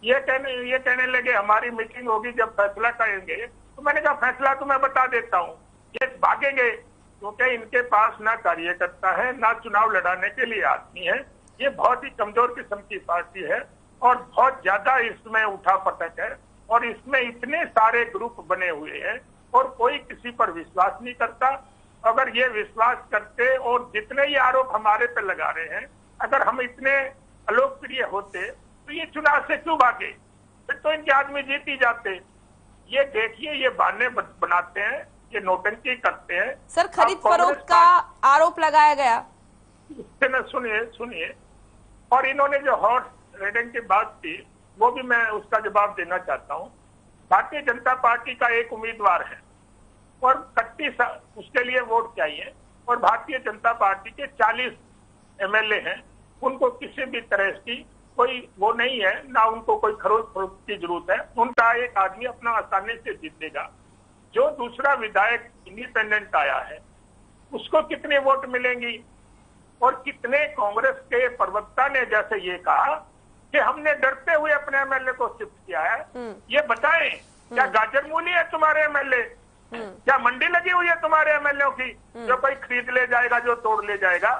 ये कहने लगे हमारी मीटिंग होगी जब फैसला करेंगे। तो मैंने कहा फैसला तो मैं बता देता हूँ, ये भागेंगे क्योंकि इनके पास ना कार्यकर्ता है ना चुनाव लड़ाने के लिए आदमी है। ये बहुत ही कमजोर किस्म की पार्टी है और बहुत ज्यादा इसमें उठापटक है और इसमें इतने सारे ग्रुप बने हुए हैं और कोई किसी पर विश्वास नहीं करता। अगर ये विश्वास करते और जितने ये आरोप हमारे पे लगा रहे हैं, अगर हम इतने अलोकप्रिय होते तो ये चुनाव से क्यों भागे? फिर तो इनके आदमी जीत ही जाते। ये देखिए, ये बहाने बनाते हैं, ये नौटंकी करते हैं। सर खरीद फरोख्त का आरोप लगाया गया, सुनिए, और इन्होंने जो हॉर्स रेडिंग की बात की वो भी मैं उसका जवाब देना चाहता हूँ। भारतीय जनता पार्टी का एक उम्मीदवार है और 31 उसके लिए वोट चाहिए और भारतीय जनता पार्टी के 40 एमएलए हैं। उनको किसी भी तरह की कोई वो नहीं है, ना उनको कोई खरीद फरोख्त की जरूरत है। उनका एक आदमी अपना आसानी से जीतेगा। जो दूसरा विधायक इंडिपेंडेंट आया है उसको कितने वोट मिलेंगी और कितने कांग्रेस के प्रवक्ता ने जैसे ये कहा कि हमने डरते हुए अपने एमएलए को शिफ्ट किया है। ये बताएं, क्या गाजर मूली है तुम्हारे एमएलए? क्या मंडी लगी हुई है तुम्हारे एमएलए की जो कोई खरीद ले जाएगा, जो तोड़ ले जाएगा?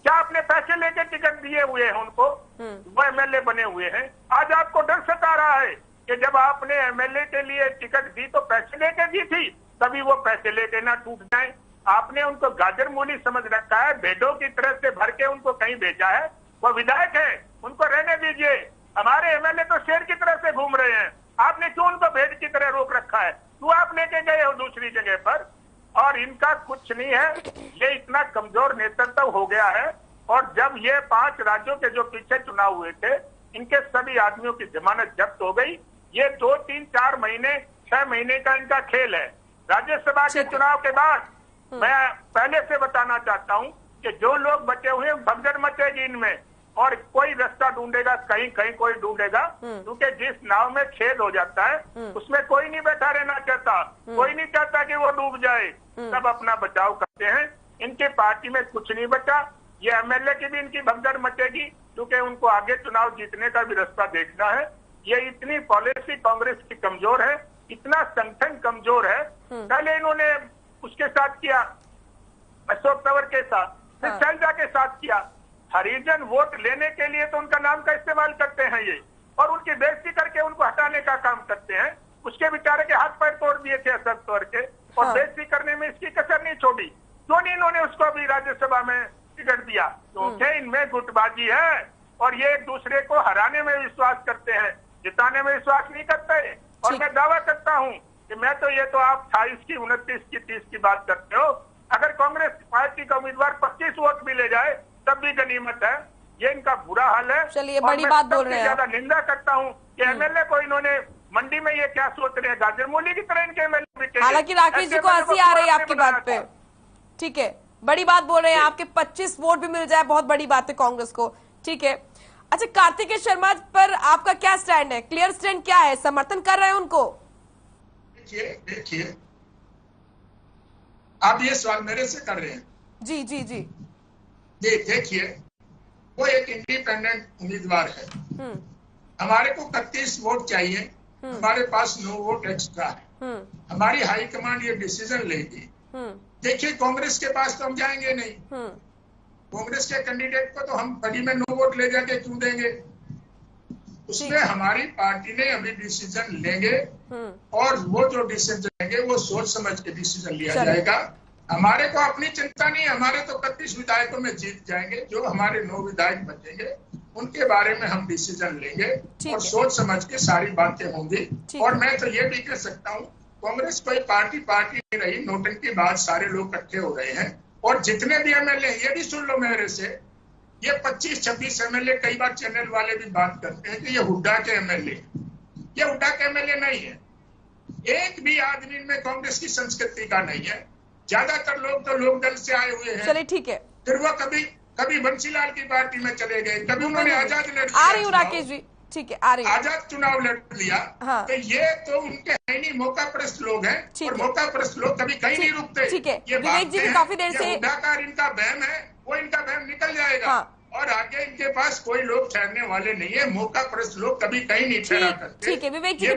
क्या आपने पैसे लेके टिकट दिए हुए हैं उनको? वो एमएलए बने हुए हैं। आज आपको डर सता रहा है कि जब आपने एमएलए के लिए टिकट दी तो पैसे लेके दी थी, तभी वो पैसे लेके ना टूट जाए। आपने उनको गाजर मूली समझ रखा है, भेड़ों की तरह से भर के उनको कहीं भेजा है। वो विधायक है, उनको रहने दीजिए। हमारे एमएलए तो शेर की तरह से घूम रहे हैं, आपने क्यों उनको भेड़ की तरह रोक रखा है? क्यों आप लेके गए हो दूसरी जगह पर? और इनका कुछ नहीं है, ये इतना कमजोर नेतृत्व हो गया है। और जब ये 5 राज्यों के जो पीछे चुनाव हुए थे, इनके सभी आदमियों की जमानत जब्त हो गई। ये 2, 3, 4 महीने 6 महीने का इनका खेल है। राज्यसभा के चुनाव के बाद मैं पहले से बताना चाहता हूं कि जो लोग बचे हुए हैं भगदड़ मचेगी इनमें और कोई रास्ता ढूंढेगा, कहीं कहीं कोई ढूंढेगा, क्योंकि जिस नाव में छेद हो जाता है उसमें कोई नहीं बैठा रहना चाहता, कोई नहीं चाहता कि वो डूब जाए। सब अपना बचाव करते हैं। इनकी पार्टी में कुछ नहीं बचा। ये एमएलए की भी इनकी भगदड़ मचेगी क्योंकि उनको आगे चुनाव जीतने का भी रास्ता देखना है। ये इतनी पॉलिसी कांग्रेस की कमजोर है, इतना संगठन कमजोर है। पहले इन्होंने उसके साथ किया, अशोक तंवर के साथ, फिर शैलजा के साथ किया। हरिजन वोट लेने के लिए तो उनका नाम का इस्तेमाल करते हैं ये, और उनकी बेइज्जती करके उनको हटाने का काम करते हैं। उसके बेचारे के हाथ पैर तोड़ दिए थे अशोक तंवर के, और बेइज्जती करने में इसकी कसर नहीं छोड़ी। क्यों नहीं इन्होंने उसको भी राज्यसभा में टिकट दिया? क्योंकि इनमें गुटबाजी है और ये एक दूसरे को हराने में विश्वास करते हैं, जिताने में विश्वास नहीं करते। और मैं दावा करता हूं कि मैं तो ये तो आप 28 की 29 की 30 की बात करते हो, अगर कांग्रेस पार्टी का उम्मीदवार 25 वोट भी ले जाए तब भी गनीमत है। ये इनका बुरा हाल है। चलिए, बड़ी बात बोल रहे हैं। ज्यादा निंदा करता हूँ कि एमएलए को इन्होंने मंडी में ये क्या सोच रहे हैं, गाजर मूली की तरह इनके एमएलए। हालांकि राकेश जी को हंसी आ रही है आपकी बात पे, ठीक है, बड़ी बात बोल रहे हैं, आपके 25 वोट भी मिल जाए बहुत बड़ी बात है कांग्रेस को, ठीक है। अच्छा, कार्तिकेय शर्मा पर आपका क्या स्टैंड है? क्लियर स्टैंड क्या है? समर्थन कर रहे हैं उनको? देखिए आप ये सवाल मेरे से कर रहे हैं? जी जी जी। देखिए, वो एक इंडिपेंडेंट उम्मीदवार है, हमारे को 31 वोट चाहिए, हमारे पास 9 वोट एक्स्ट्रा है, हमारी हाईकमांड ये डिसीजन लेगी। देखिए, कांग्रेस के पास तो हम जाएंगे नहीं, कांग्रेस के कैंडिडेट को तो हम बड़ी में 9 वोट ले जाके क्यों देंगे? उसमें हमारी पार्टी ने अभी डिसीजन लेंगे और वो जो डिसीजन लेंगे वो सोच समझ के डिसीजन लिया जाएगा। हमारे को अपनी चिंता नहीं, हमारे तो 31 विधायकों में जीत जाएंगे, जो हमारे 9 विधायक बचेंगे उनके बारे में हम डिसीजन लेंगे और सोच समझ के सारी बातें होंगी। और मैं तो ये भी कह सकता हूँ, कांग्रेस कोई पार्टी नहीं रही, नोटंकी बाद सारे लोग इकट्ठे हो रहे हैं। और जितने भी एमएलए, ये भी सुन लो मेरे से, ये 25-26 एमएलए, कई बार चैनल वाले भी बात करते हैं कि ये हुड्डा के एमएलए, ये हुड्डा के एमएलए नहीं है। एक भी आदमी में कांग्रेस की संस्कृति का नहीं है। ज्यादातर लोग तो लोक दल से आए हुए हैं। चलिए ठीक है। फिर वो कभी बंसीलाल की पार्टी में चले गए, कभी उन्होंने आजाद लड़ लिया। आ रही हूँ राकेश जी, ठीक है, आ रही हूँ। आजाद चुनाव लड़ लिया। हाँ। तो ये तो उनके है नहीं, मौका परस्त लोग हैं और मौका परस्त लोग कभी कहीं नहीं रुकते। ठीक है, ये विवेक जी भी काफी देर से हुड्डाकार इनका बहम है, वो इनका बहम निकल जाएगा। हाँ। और आगे इनके पास कोई लोग ठहरने वाले नहीं है, मौका परस्त लोग कभी कहीं नहीं ठहरा करते। ठीक है, विवेक जी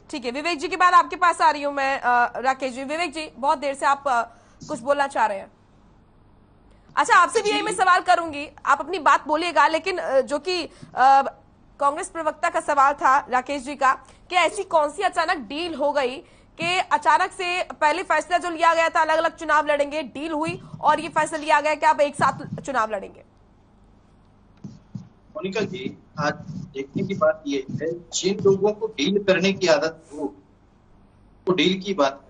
ठीक है, विवेक जी की बात आपके पास आ रही हूँ मैं। राकेश जी, विवेक जी बहुत देर से आप कुछ बोलना चाह रहे हैं। अच्छा, आपसे भी यही मैं सवाल करूंगी, आप अपनी बात बोलिएगा, लेकिन जो कि कांग्रेस प्रवक्ता का सवाल था राकेश जी का, कि ऐसी कौन सी अचानक डील हो गई कि अचानक से पहले फैसला जो लिया गया था अलग अलग चुनाव लड़ेंगे, डील हुई और ये फैसला लिया गया कि आप एक साथ चुनाव लड़ेंगे? मोनिका जी, आज देखने की बात ये है, जिन लोगों को डील करने की आदत हो वो डील की बात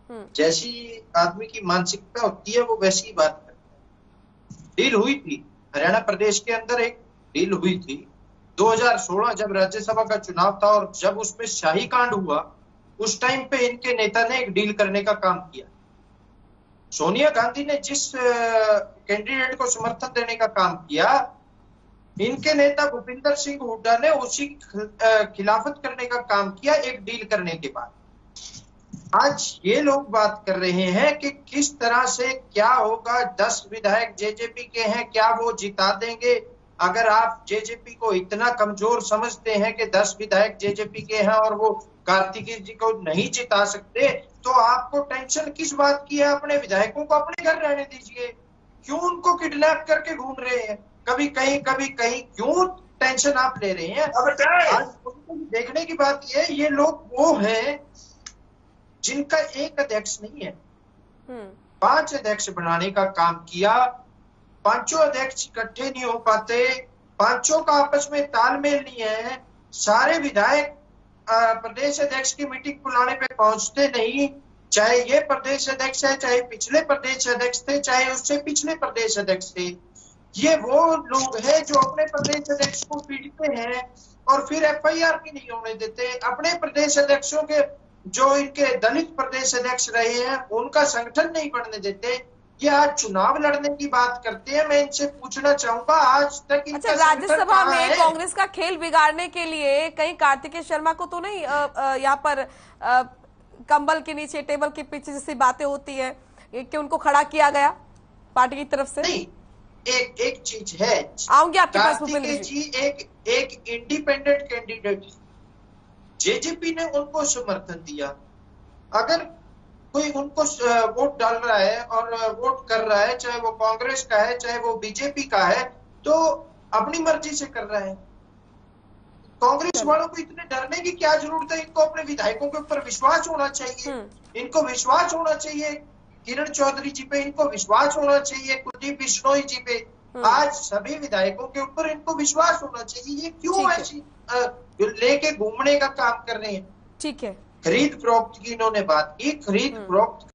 है। जैसी आदमी की मानसिकता होती है वो वैसी ही बात करता है। डील हुई थी हरियाणा प्रदेश के अंदर, एक डील हुई थी 2016 जब राज्यसभा का चुनाव था और जब उसमें शाही कांड हुआ, उस टाइम पे इनके नेता ने एक डील करने का काम किया। सोनिया गांधी ने जिस कैंडिडेट को समर्थन देने का काम किया, इनके नेता भूपिंदर सिंह हुड्डा ने उसी खिलाफत करने का काम किया एक डील करने के बाद। आज ये लोग बात कर रहे हैं कि किस तरह से क्या होगा, 10 विधायक जेजेपी के हैं, क्या वो जिता देंगे? अगर आप जेजेपी को इतना कमजोर समझते हैं कि 10 विधायक जेजेपी के हैं और वो कार्तिकेय जी को नहीं जिता सकते, तो आपको टेंशन किस बात की है? अपने विधायकों को अपने घर रहने दीजिए, क्यों उनको किडनैप करके घूम रहे हैं? कभी कहीं क्यों टेंशन आप ले रहे हैं? अब देखने की बात ये लोग वो हैं जिनका एक अध्यक्ष नहीं है, 5 अध्यक्ष बनाने का काम किया। 5 अध्यक्ष इकट्ठे नहीं हो पाते, 5 का आपस में तालमेल नहीं है। सारे विधायक प्रदेश अध्यक्ष की मीटिंग बुलाने पे पहुंचते नहीं, चाहे ये प्रदेश अध्यक्ष है, चाहे पिछले प्रदेश अध्यक्ष थे, चाहे उससे पिछले प्रदेश अध्यक्ष थे। ये वो लोग हैं जो अपने प्रदेश अध्यक्ष को पीटते हैं और फिर एफआईआर भी नहीं होने देते। अपने प्रदेश अध्यक्षों के जो इनके दलित प्रदेश अध्यक्ष रहे हैं उनका संगठन नहीं बनने देते। ये आज चुनाव लड़ने की बात करते हैं। मैं इनसे पूछना चाहूंगा, आज तक इनका राज्यसभा में कांग्रेस का खेल बिगाड़ने के लिए कहीं कार्तिकेय शर्मा को तो नहीं यहाँ पर कंबल के नीचे, टेबल के पीछे जैसी बातें होती है कि उनको खड़ा किया गया पार्टी की तरफ से? नहीं, एक चीज है, आऊंगी आपके पास। कार्तिकेय जी एक इंडिपेंडेंट कैंडिडेट, जेजेपी ने उनको समर्थन दिया। अगर कोई उनको वोट डाल रहा है और वोट कर रहा है, चाहे वो कांग्रेस का है चाहे वो बीजेपी का है, तो अपनी मर्जी से कर रहा है। कांग्रेस वालों को इतने डरने की क्या जरूरत है? इनको अपने विधायकों के ऊपर विश्वास होना चाहिए। इनको विश्वास होना चाहिए किरण चौधरी जी पे, इनको विश्वास होना चाहिए कुलदीप बिश्नोई जी पे। आज सभी विधायकों के ऊपर इनको विश्वास होना चाहिए। ये क्यों ऐसी लेके घूमने का काम कर रहे हैं? ठीक है। खरीद फरोख्त की इन्होंने बात की, खरीद फरोख्त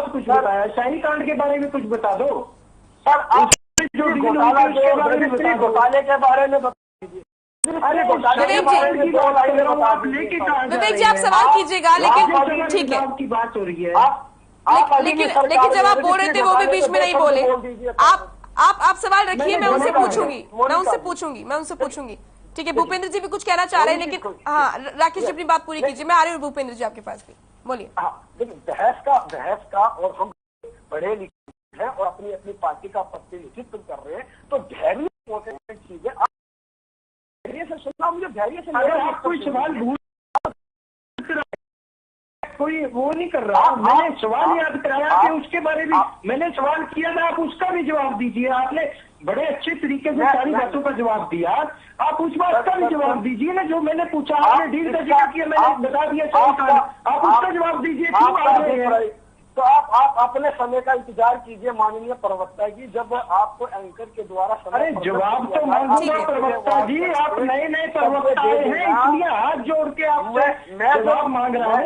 कुछ बताया, शाही कांड के बारे में कुछ बता दो सर। आप जो घोटाले के बारे में बता दीजिए। विवेक जी आप सवाल कीजिएगा, लेकिन ठीक है की बात हो रही है। लेकिन जब आप बोल रहे थे वो भी बीच में नहीं बोले। आप सवाल रखिए, मैं उनसे पूछूंगी। ठीक है, भूपेंद्र जी भी कुछ कहना चाह रहे हैं, लेकिन हाँ राकेश जी अपनी बात पूरी कीजिए, मैं आ रही हूँ भूपेंद्र जी आपके पास भी, बोलिए। देखिए बहस का और हम पढ़े लिखे हैं और अपनी अपनी पार्टी का प्रतिनिधित्व कर रहे हैं, तो धैर्य इम्पोर्टेंट चीज है। धैर्य से सुनना, मुझे धैर्य से अगर आप कोई सवाल भूल कोई वो नहीं कर रहा, मैंने सवाल याद कराया कि उसके बारे में मैंने सवाल किया था, आप उसका भी जवाब दीजिए। आपने बड़े अच्छे तरीके से सारी बातों का जवाब दिया, आप उस बात का भी जवाब दीजिए ना जो मैंने पूछा। आपने डील का जिक्र किया, मैंने बता दिया, आप उसका जवाब दीजिए। क्यों आ रहे हैं? तो आप अपने समय का इंतजार कीजिए माननीय प्रवक्ता जी, जब आपको एंकर के द्वारा अरे जवाब तो मांगूंगा प्रवक्ता जी, आप नए नए प्रवक्ता हैं इसलिए हाथ जोड़ के आपसे जवाब मांग रहा हूँ।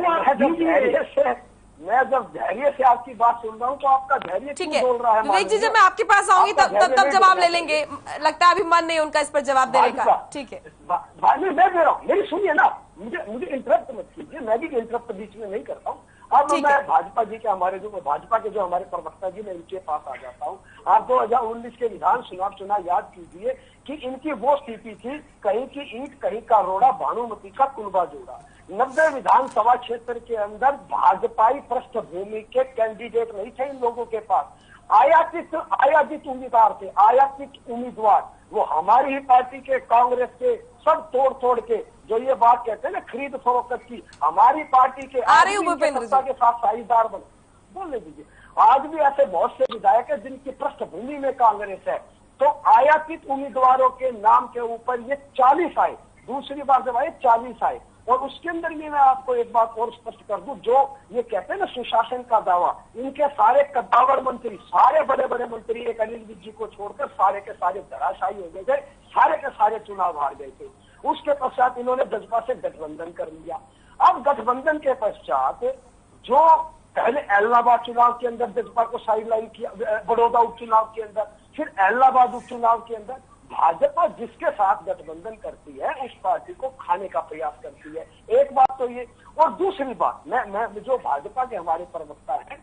मैं जब धैर्य से आपकी बात सुन रहा हूँ तो आपका धैर्य ठीक है। बोल रहा है विवेक जी जब मैं आपके पास आऊंगी तब जवाब ले लेंगे, लगता है अभी मन नहीं उनका इस पर जवाब देने का। ठीक है भाई मैं दे रहा हूँ, मेरी सुनिए ना, मुझे इंटरप्ट मत कीजिए, मैं भी इंटरप्ट बीच में नहीं करता हूँ। अब मैं भाजपा जी के हमारे प्रवक्ता जी, मैं इनके पास आ जाता हूँ। आप 2019 के विधान चुनाव याद कीजिए कि इनकी वो स्थिति थी, कहीं की ईंट कहीं का रोड़ा, भानुमती का कुनबा जोड़ा। 90 विधानसभा क्षेत्र के अंदर भाजपाई पृष्ठभूमि के कैंडिडेट नहीं थे इन लोगों के पास, आयातित उम्मीदवार थे, आयातित उम्मीदवार। वो हमारी ही पार्टी के, कांग्रेस के, सब तोड़ के जो ये बात कहते हैं ना खरीद फरोख्त की, हमारी पार्टी के सत्ता के साथ साझेदार बने। बोलने दीजिए, आज भी ऐसे बहुत से विधायक है जिनकी पृष्ठभूमि में कांग्रेस है, तो आयातित उम्मीदवारों के नाम के ऊपर ये 40 आए। दूसरी बार जब आए 40 आए, और उसके अंदर भी मैं आपको एक बात और स्पष्ट कर दूं, जो ये कहते हैं ना सुशासन का दावा, इनके सारे कद्दावर मंत्री, सारे बड़े बड़े मंत्री, एक अनिल विज जी को छोड़कर सारे के सारे धराशायी हो गए थे, सारे के सारे चुनाव हार गए थे। उसके पश्चात इन्होंने जजपा से गठबंधन कर लिया। अब गठबंधन के पश्चात जो पहले इलाहाबाद चुनाव के अंदर जजपा को साइडलाइन किया, बड़ौदा उपचुनाव के अंदर, फिर इलाहाबाद उपचुनाव के अंदर भाजपा जिसके साथ गठबंधन करती है उस पार्टी को खाने का प्रयास करती है। एक बात तो ये, और दूसरी बात, मैं जो भाजपा के हमारे प्रवक्ता हैं,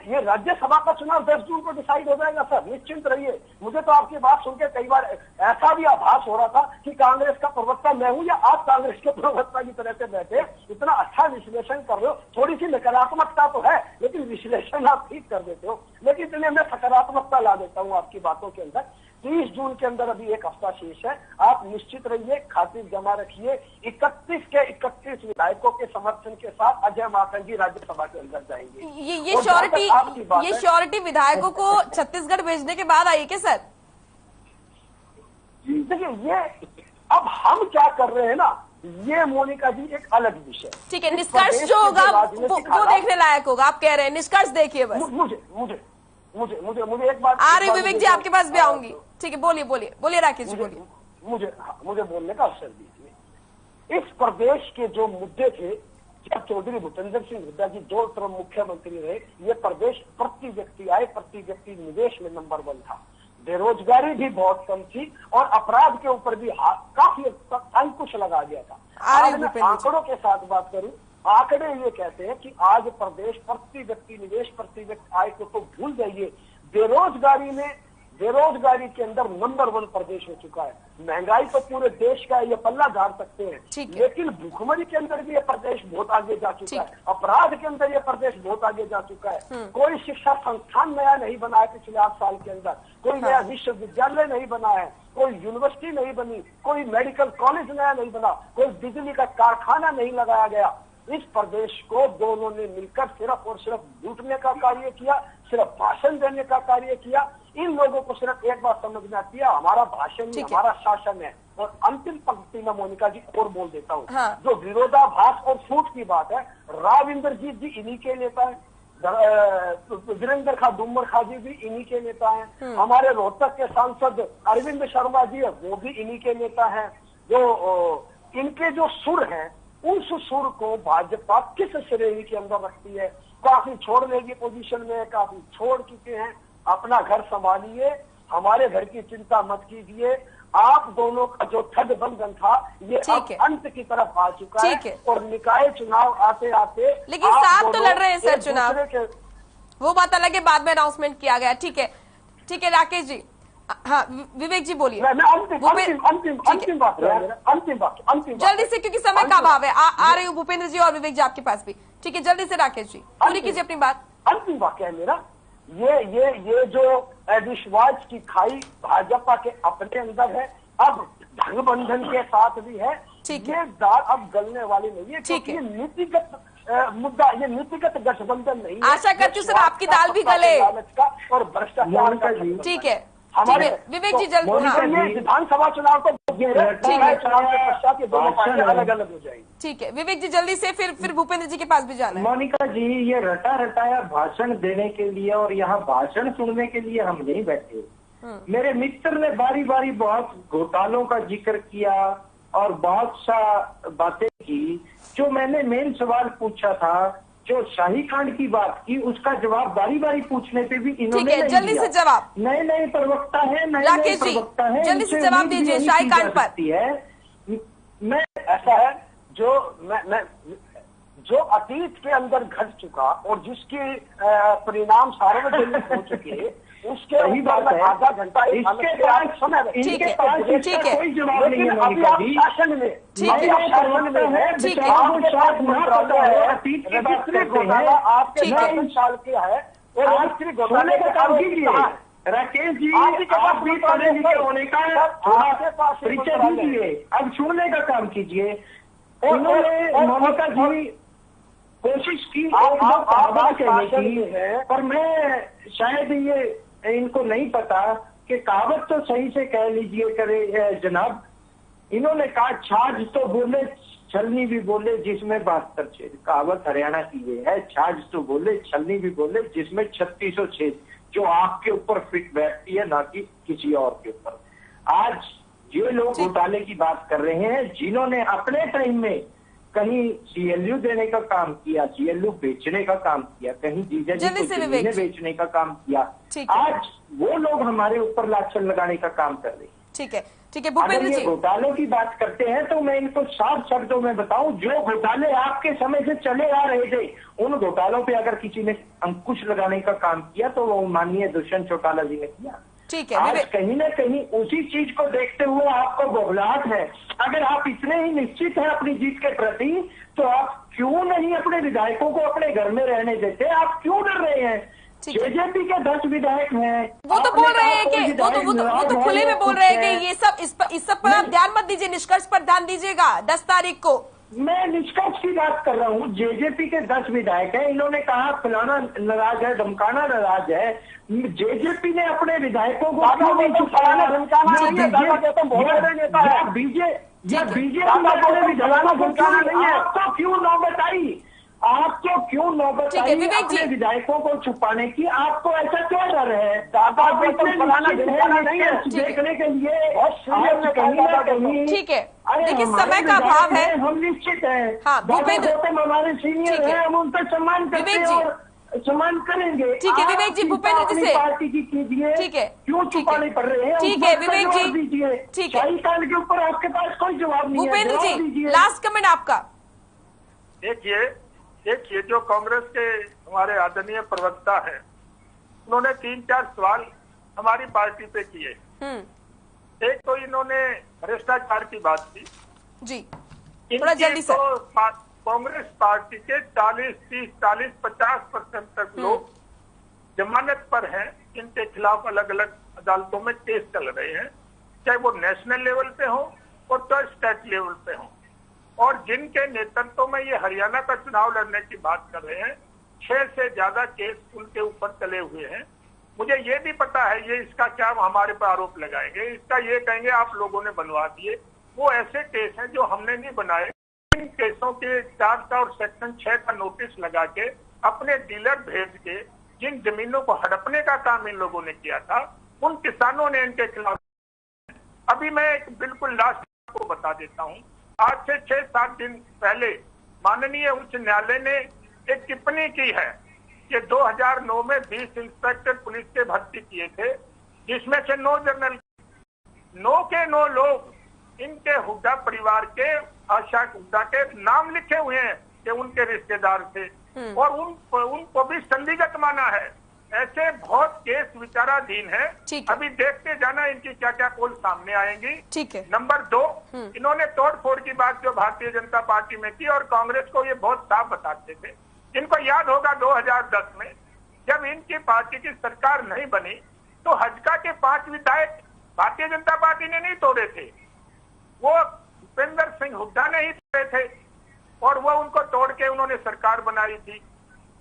ये राज्यसभा का चुनाव 10 जून को डिसाइड हो जाएगा सर, निश्चिंत रहिए। मुझे तो आपकी बात सुनकर कई बार ऐसा भी आभास हो रहा था कि कांग्रेस का प्रवक्ता मैं हूं या आप कांग्रेस के प्रवक्ता की तरह से बैठे, इतना अच्छा विश्लेषण कर रहे हो। थोड़ी सी नकारात्मकता तो है लेकिन विश्लेषण आप ठीक कर देते हो, लेकिन इसलिए मैं सकारात्मकता ला देता हूँ आपकी बातों के अंदर। 30 जून के अंदर अभी एक हफ्ता शेष है, आप निश्चित रहिए, खातिर जमा रखिए। 31 के 31 विधायकों के समर्थन के साथ अजय माकन जी राज्यसभा के अंदर जाएंगे। ये श्योरिटी विधायकों को छत्तीसगढ़ भेजने के बाद आई क्या सर? देखिए, ये अब हम क्या कर रहे हैं ना, ये मोनिका जी एक अलग विषय। ठीक है, निष्कर्ष जो होगा वो देखने लायक होगा। आप कह रहे हैं निष्कर्ष देखिए बस। मुझे एक बात आ रही विवेक जी आपके पास भी आऊंगी। ठीक है, बोलिए राकेश जी, बोलिए। मुझे बोलने का अवसर दीजिए। इस प्रदेश के जो मुद्दे थे, जब चौधरी भूपेंद्र सिंह हुड्डा जी 2 टर्म मुख्यमंत्री रहे, ये प्रदेश प्रति व्यक्ति निवेश में नंबर 1 था, बेरोजगारी भी बहुत कम थी और अपराध के ऊपर भी काफी अंकुश लगा गया था। आज मैं आंकड़ों के साथ बात करूं, आंकड़े ये कहते हैं कि आज प्रदेश प्रति व्यक्ति निवेश, प्रति व्यक्ति आय को तो भूल जाइए, बेरोजगारी के अंदर नंबर 1 प्रदेश हो चुका है। महंगाई तो पूरे देश का ये पल्ला झाड़ सकते हैं, लेकिन भुखमरी के अंदर भी ये प्रदेश बहुत आगे जा चुका है, अपराध के अंदर ये प्रदेश बहुत आगे जा चुका है। कोई शिक्षा संस्थान नया नहीं बना है पिछले 8 साल के अंदर, कोई नया विश्वविद्यालय नहीं बना है, कोई यूनिवर्सिटी नहीं बनी, कोई मेडिकल कॉलेज नया नहीं बना, कोई बिजली का कारखाना नहीं लगाया गया। इस प्रदेश को दोनों ने मिलकर सिर्फ और सिर्फ लूटने का कार्य किया, सिर्फ भाषण देने का कार्य किया। इन लोगों को सिर्फ एक बात समझ में आती है, हमारा भाषण ही हमारा शासन है। और अंतिम पंक्ति में मोनिका जी और बोल देता हूँ, जो विरोधाभास और फूट की बात है, राव इंद्रजीत जी इन्हीं के नेता है, वीरेंद्र खा डूमर खा जी भी इन्हीं के नेता हैं, हमारे रोहतक के सांसद अरविंद शर्मा जी है वो भी इन्हीं के नेता हैं। जो इनके जो सुर हैं, उस सुर को भाजपा किस श्रेणी के अंदर रखती है, काफी छोड़ने की पोजीशन में, काफी छोड़ चुके हैं। अपना घर संभालिए, हमारे घर की चिंता मत कीजिए। आप दोनों का जो ठग बंधन था ये अब अंत की तरफ आ चुका है और निकाय चुनाव आते आते, लेकिन साथ तो लड़ रहे हैं सर चुनाव, वो बात अलग है, बाद में अनाउंसमेंट किया गया। ठीक है, ठीक है राकेश जी। हाँ विवेक जी बोलिए। अंतिम बात जल्दी से, क्योंकि समय का अभाव है। आ रही हूँ भूपेंद्र जी और विवेक जी आपके पास भी। ठीक है, जल्दी से राकेश जी पूरी कीजिए अपनी बात। अंतिम वाक्य है मेरा, ये जो विश्वास की खाई भाजपा के अपने अंदर है, अब धनबंधन के साथ भी है। ये दाल अब गलने वाली नहीं है, क्योंकि ये नीतिगत मुद्दा, ये नीतिगत गठबंधन नहीं है। आशा करती हूँ सर आपकी दाल भी गले और भ्रष्टाचार का। ठीक है, हमारे विवेक जी जल्द विधानसभा चुनाव को चुनाव के पश्चात ये दोनों पार्टियां अलग अलग हो जाएंगी। ठीक है विवेक जी जल्दी से, फिर भूपेंद्र जी के पास भी जाना है। मोनिका जी, ये रटा रटाया भाषण देने के लिए और यहाँ भाषण सुनने के लिए हम नहीं बैठे। मेरे मित्र ने बारी बारी बहुत घोटालों का जिक्र किया और बहुत सा बातें की। जो मैंने मेन सवाल पूछा था, जो शाही कांड की बात की, उसका जवाब बारी बारी पूछने पे भी इन्होंने नहीं जल्दी दिया। से जवाब। नए प्रवक्ता है, नए प्रवक्ता है, जल्दी से जवाब दीजिए शाही कांड पर। है मैं ऐसा है जो अतीत के अंदर घट चुका और जिसके परिणाम सार्वजनिक हो चुके, उसके सही बात है। आधा घंटा इसके पास समय कोई जवाब नहीं है। अभी आप शासन में आपके 10 साल के है और घोटाले का काम कीजिए। राकेश जी, आप भी पढ़े लिखे होने का परिचय दीजिए, अब सुनने का काम कीजिए। उन्होंने मोनिका जी कोशिश की कहने की, पर मैं शायद ये इनको नहीं पता कि कहावत तो सही से कह लीजिए करे जनाब। इन्होंने कहा छाछ तो बोले छलनी भी बोले जिसमें 72 छेद। कहावत हरियाणा की ये है, छाछ तो बोले छलनी भी बोले जिसमें 3600 छेद, जो आपके ऊपर फिट बैठती है, ना कि किसी और के ऊपर। आज ये लोग घोटाले की बात कर रहे हैं, जिन्होंने अपने टाइम में कहीं CLU देने का काम किया, CLU बेचने का काम किया, कहीं जीजा जी को जमीनें बेचने का काम किया। आज वो लोग हमारे ऊपर लाछन लगाने का काम कर रहे हैं। ठीक है, ठीक है भूपेंद्र जी, घोटालों की बात करते हैं तो मैं इनको साफ शब्दों में बताऊं, जो घोटाले आपके समय से चले आ रहे थे, उन घोटालों पे अगर किसी ने अंकुश लगाने का काम किया तो वो माननीय दुष्यंत चौटाला जी ने किया। ठीक है, आज कहीं ना कहीं उसी चीज को देखते हुए आपको बौखलाहट है। अगर आप इतने ही निश्चित हैं अपनी जीत के प्रति, तो आप क्यों नहीं अपने विधायकों को अपने घर में रहने देते? आप क्यों डर रहे हैं? जेजेपी के 10 विधायक हैं, वो तो बोल रहे हैं कि वो तो खुले में बोल रहे हैं कि ये सब इस सब पर आप ध्यान मत दीजिए, निष्कर्ष पर ध्यान दीजिएगा 10 तारीख को। मैं निष्कर्ष की बात कर रहा हूँ। जेजेपी के 10 विधायक हैं, इन्होंने कहा फलाना नाराज है, धमकाना नाराज है। जेजेपी ने अपने विधायकों को क्यों नहीं छुपाया? बीजेपी आपको क्यों नौबत आई? आपको क्यों नौबत आई अपने विधायकों को छुपाने की? आपको ऐसा क्या डर है? देखने के लिए ठीक है, देखिए समय का अभाव है, हम निश्चित है। हाँ भूपेंद्र, हमारे सीनियर है, हम उन पर सम्मान करते हैं और सम्मान करेंगे। ठीक है विवेक जी, भूपेंद्र जी से पार्टी की कीजिए। ठीक है, क्यों छुपाने पड़ रहे हैं? ठीक है विवेक जी, ठीक है, शाही कांड के ऊपर आपके पास कोई जवाब नहीं है। भूपेंद्र जी लास्ट कमेंट आपका। देखिए जो कांग्रेस के हमारे आदरणीय प्रवक्ता है, उन्होंने 3-4 सवाल हमारी पार्टी पे किए। एक तो इन्होंने भ्रष्टाचार की बात की जी, थोड़ा जल्दी से। तो कांग्रेस पार्टी के 40, 30, 40, 50% तक लोग जमानत पर हैं। इनके खिलाफ अलग अलग अदालतों में केस चल रहे हैं, चाहे वो नेशनल लेवल पे हो और चाहे स्टेट लेवल पे हो। और जिनके नेतृत्व में ये हरियाणा का चुनाव लड़ने की बात कर रहे हैं, 6 से ज्यादा केस उनके ऊपर चले हुए हैं। मुझे ये भी पता है ये इसका क्या हमारे पर आरोप लगाएंगे, इसका ये कहेंगे आप लोगों ने बनवा दिए। वो ऐसे केस हैं जो हमने नहीं बनाए। इन केसों के 4 और सेक्शन 6 का नोटिस लगा के अपने डीलर भेज के जिन जमीनों को हड़पने का काम इन लोगों ने किया था, उन किसानों ने इनके खिलाफ। अभी मैं एक बिल्कुल लास्ट को बता देता हूँ। आज से 6-7 दिन पहले माननीय उच्च न्यायालय ने एक टिप्पणी की है कि 2009 में 20 इंस्पेक्टर पुलिस के भर्ती किए थे, जिसमें से 9 जनरल, 9 के 9 लोग इनके हुड्डा परिवार के, आशा हुड्डा के नाम लिखे हुए हैं कि उनके रिश्तेदार थे और उनको भी संदिग्ध माना है। ऐसे बहुत केस विचाराधीन है। अभी देखते जाना इनकी क्या क्या पोल सामने आएंगी। ठीक है। नंबर 2, इन्होंने तोड़फोड़ की बात जो भारतीय जनता पार्टी में की और कांग्रेस को ये बहुत साफ बताते थे। इनको याद होगा 2010 में जब इनकी पार्टी की सरकार नहीं बनी तो हजका के 5 विधायक भारतीय जनता पार्टी ने नहीं तोड़े थे, वो भूपेंद्र सिंह हुड्डा ने ही तोड़े थे और वो उनको तोड़ के उन्होंने सरकार बनाई थी।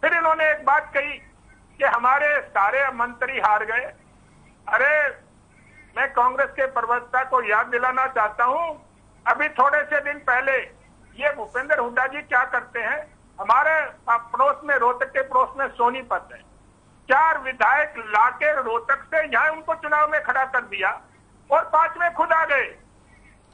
फिर इन्होंने एक बात कही कि हमारे सारे मंत्री हार गए। अरे मैं कांग्रेस के प्रवक्ता को याद दिलाना चाहता हूं, अभी थोड़े से दिन पहले ये भूपेंद्र हुड्डा जी क्या करते हैं, हमारे पड़ोस में, रोहतक के पड़ोस में सोनीपत है, 4 विधायक लाके रोहतक से यहाँ उनको चुनाव में खड़ा कर दिया और 5 में खुद आ गए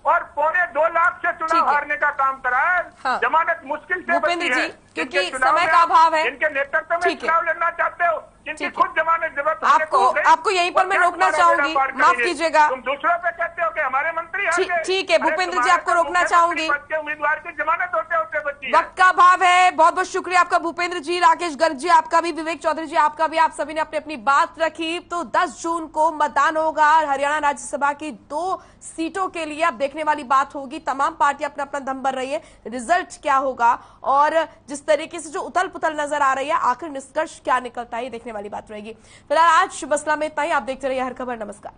और 2.25 लाख से चुनाव हारने का काम कराया। हाँ। जमानत मुश्किल से भूपेंद्र बची है। जी, क्योंकि समय का अभाव है, इनके नेतृत्व में चुनाव लड़ना चाहते हो, जिनकी खुद जमानत जब्त आपको यहीं पर मैं रोकना चाहूंगी, माफ कीजिएगा। तुम दूसरों पे कहते हो कि हमारे मंत्री हार गए। ठीक है भूपेंद्र जी, आपको रोकना चाहूंगी, उम्मीदवार की जमानत होते होते बची है। वक्त का अभाव है। बहुत बहुत शुक्रिया आपका भूपेंद्र जी, राकेश गर्ग जी आपका भी, विवेक चौधरी जी आपका भी, आप सभी ने अपनी अपनी बात रखी। तो 10 जून को मतदान होगा हरियाणा राज्यसभा की 2 सीटों के लिए। अब देखने वाली बात होगी, तमाम पार्टियां अपना अपना दम भर रही है, रिजल्ट क्या होगा और जिस तरीके से जो उथल पुथल नजर आ रही है, आखिर निष्कर्ष क्या निकलता है, ये देखने वाली बात रहेगी। फिलहाल आज मसला में इतना ही। आप देखते रहिए हर खबर। नमस्कार।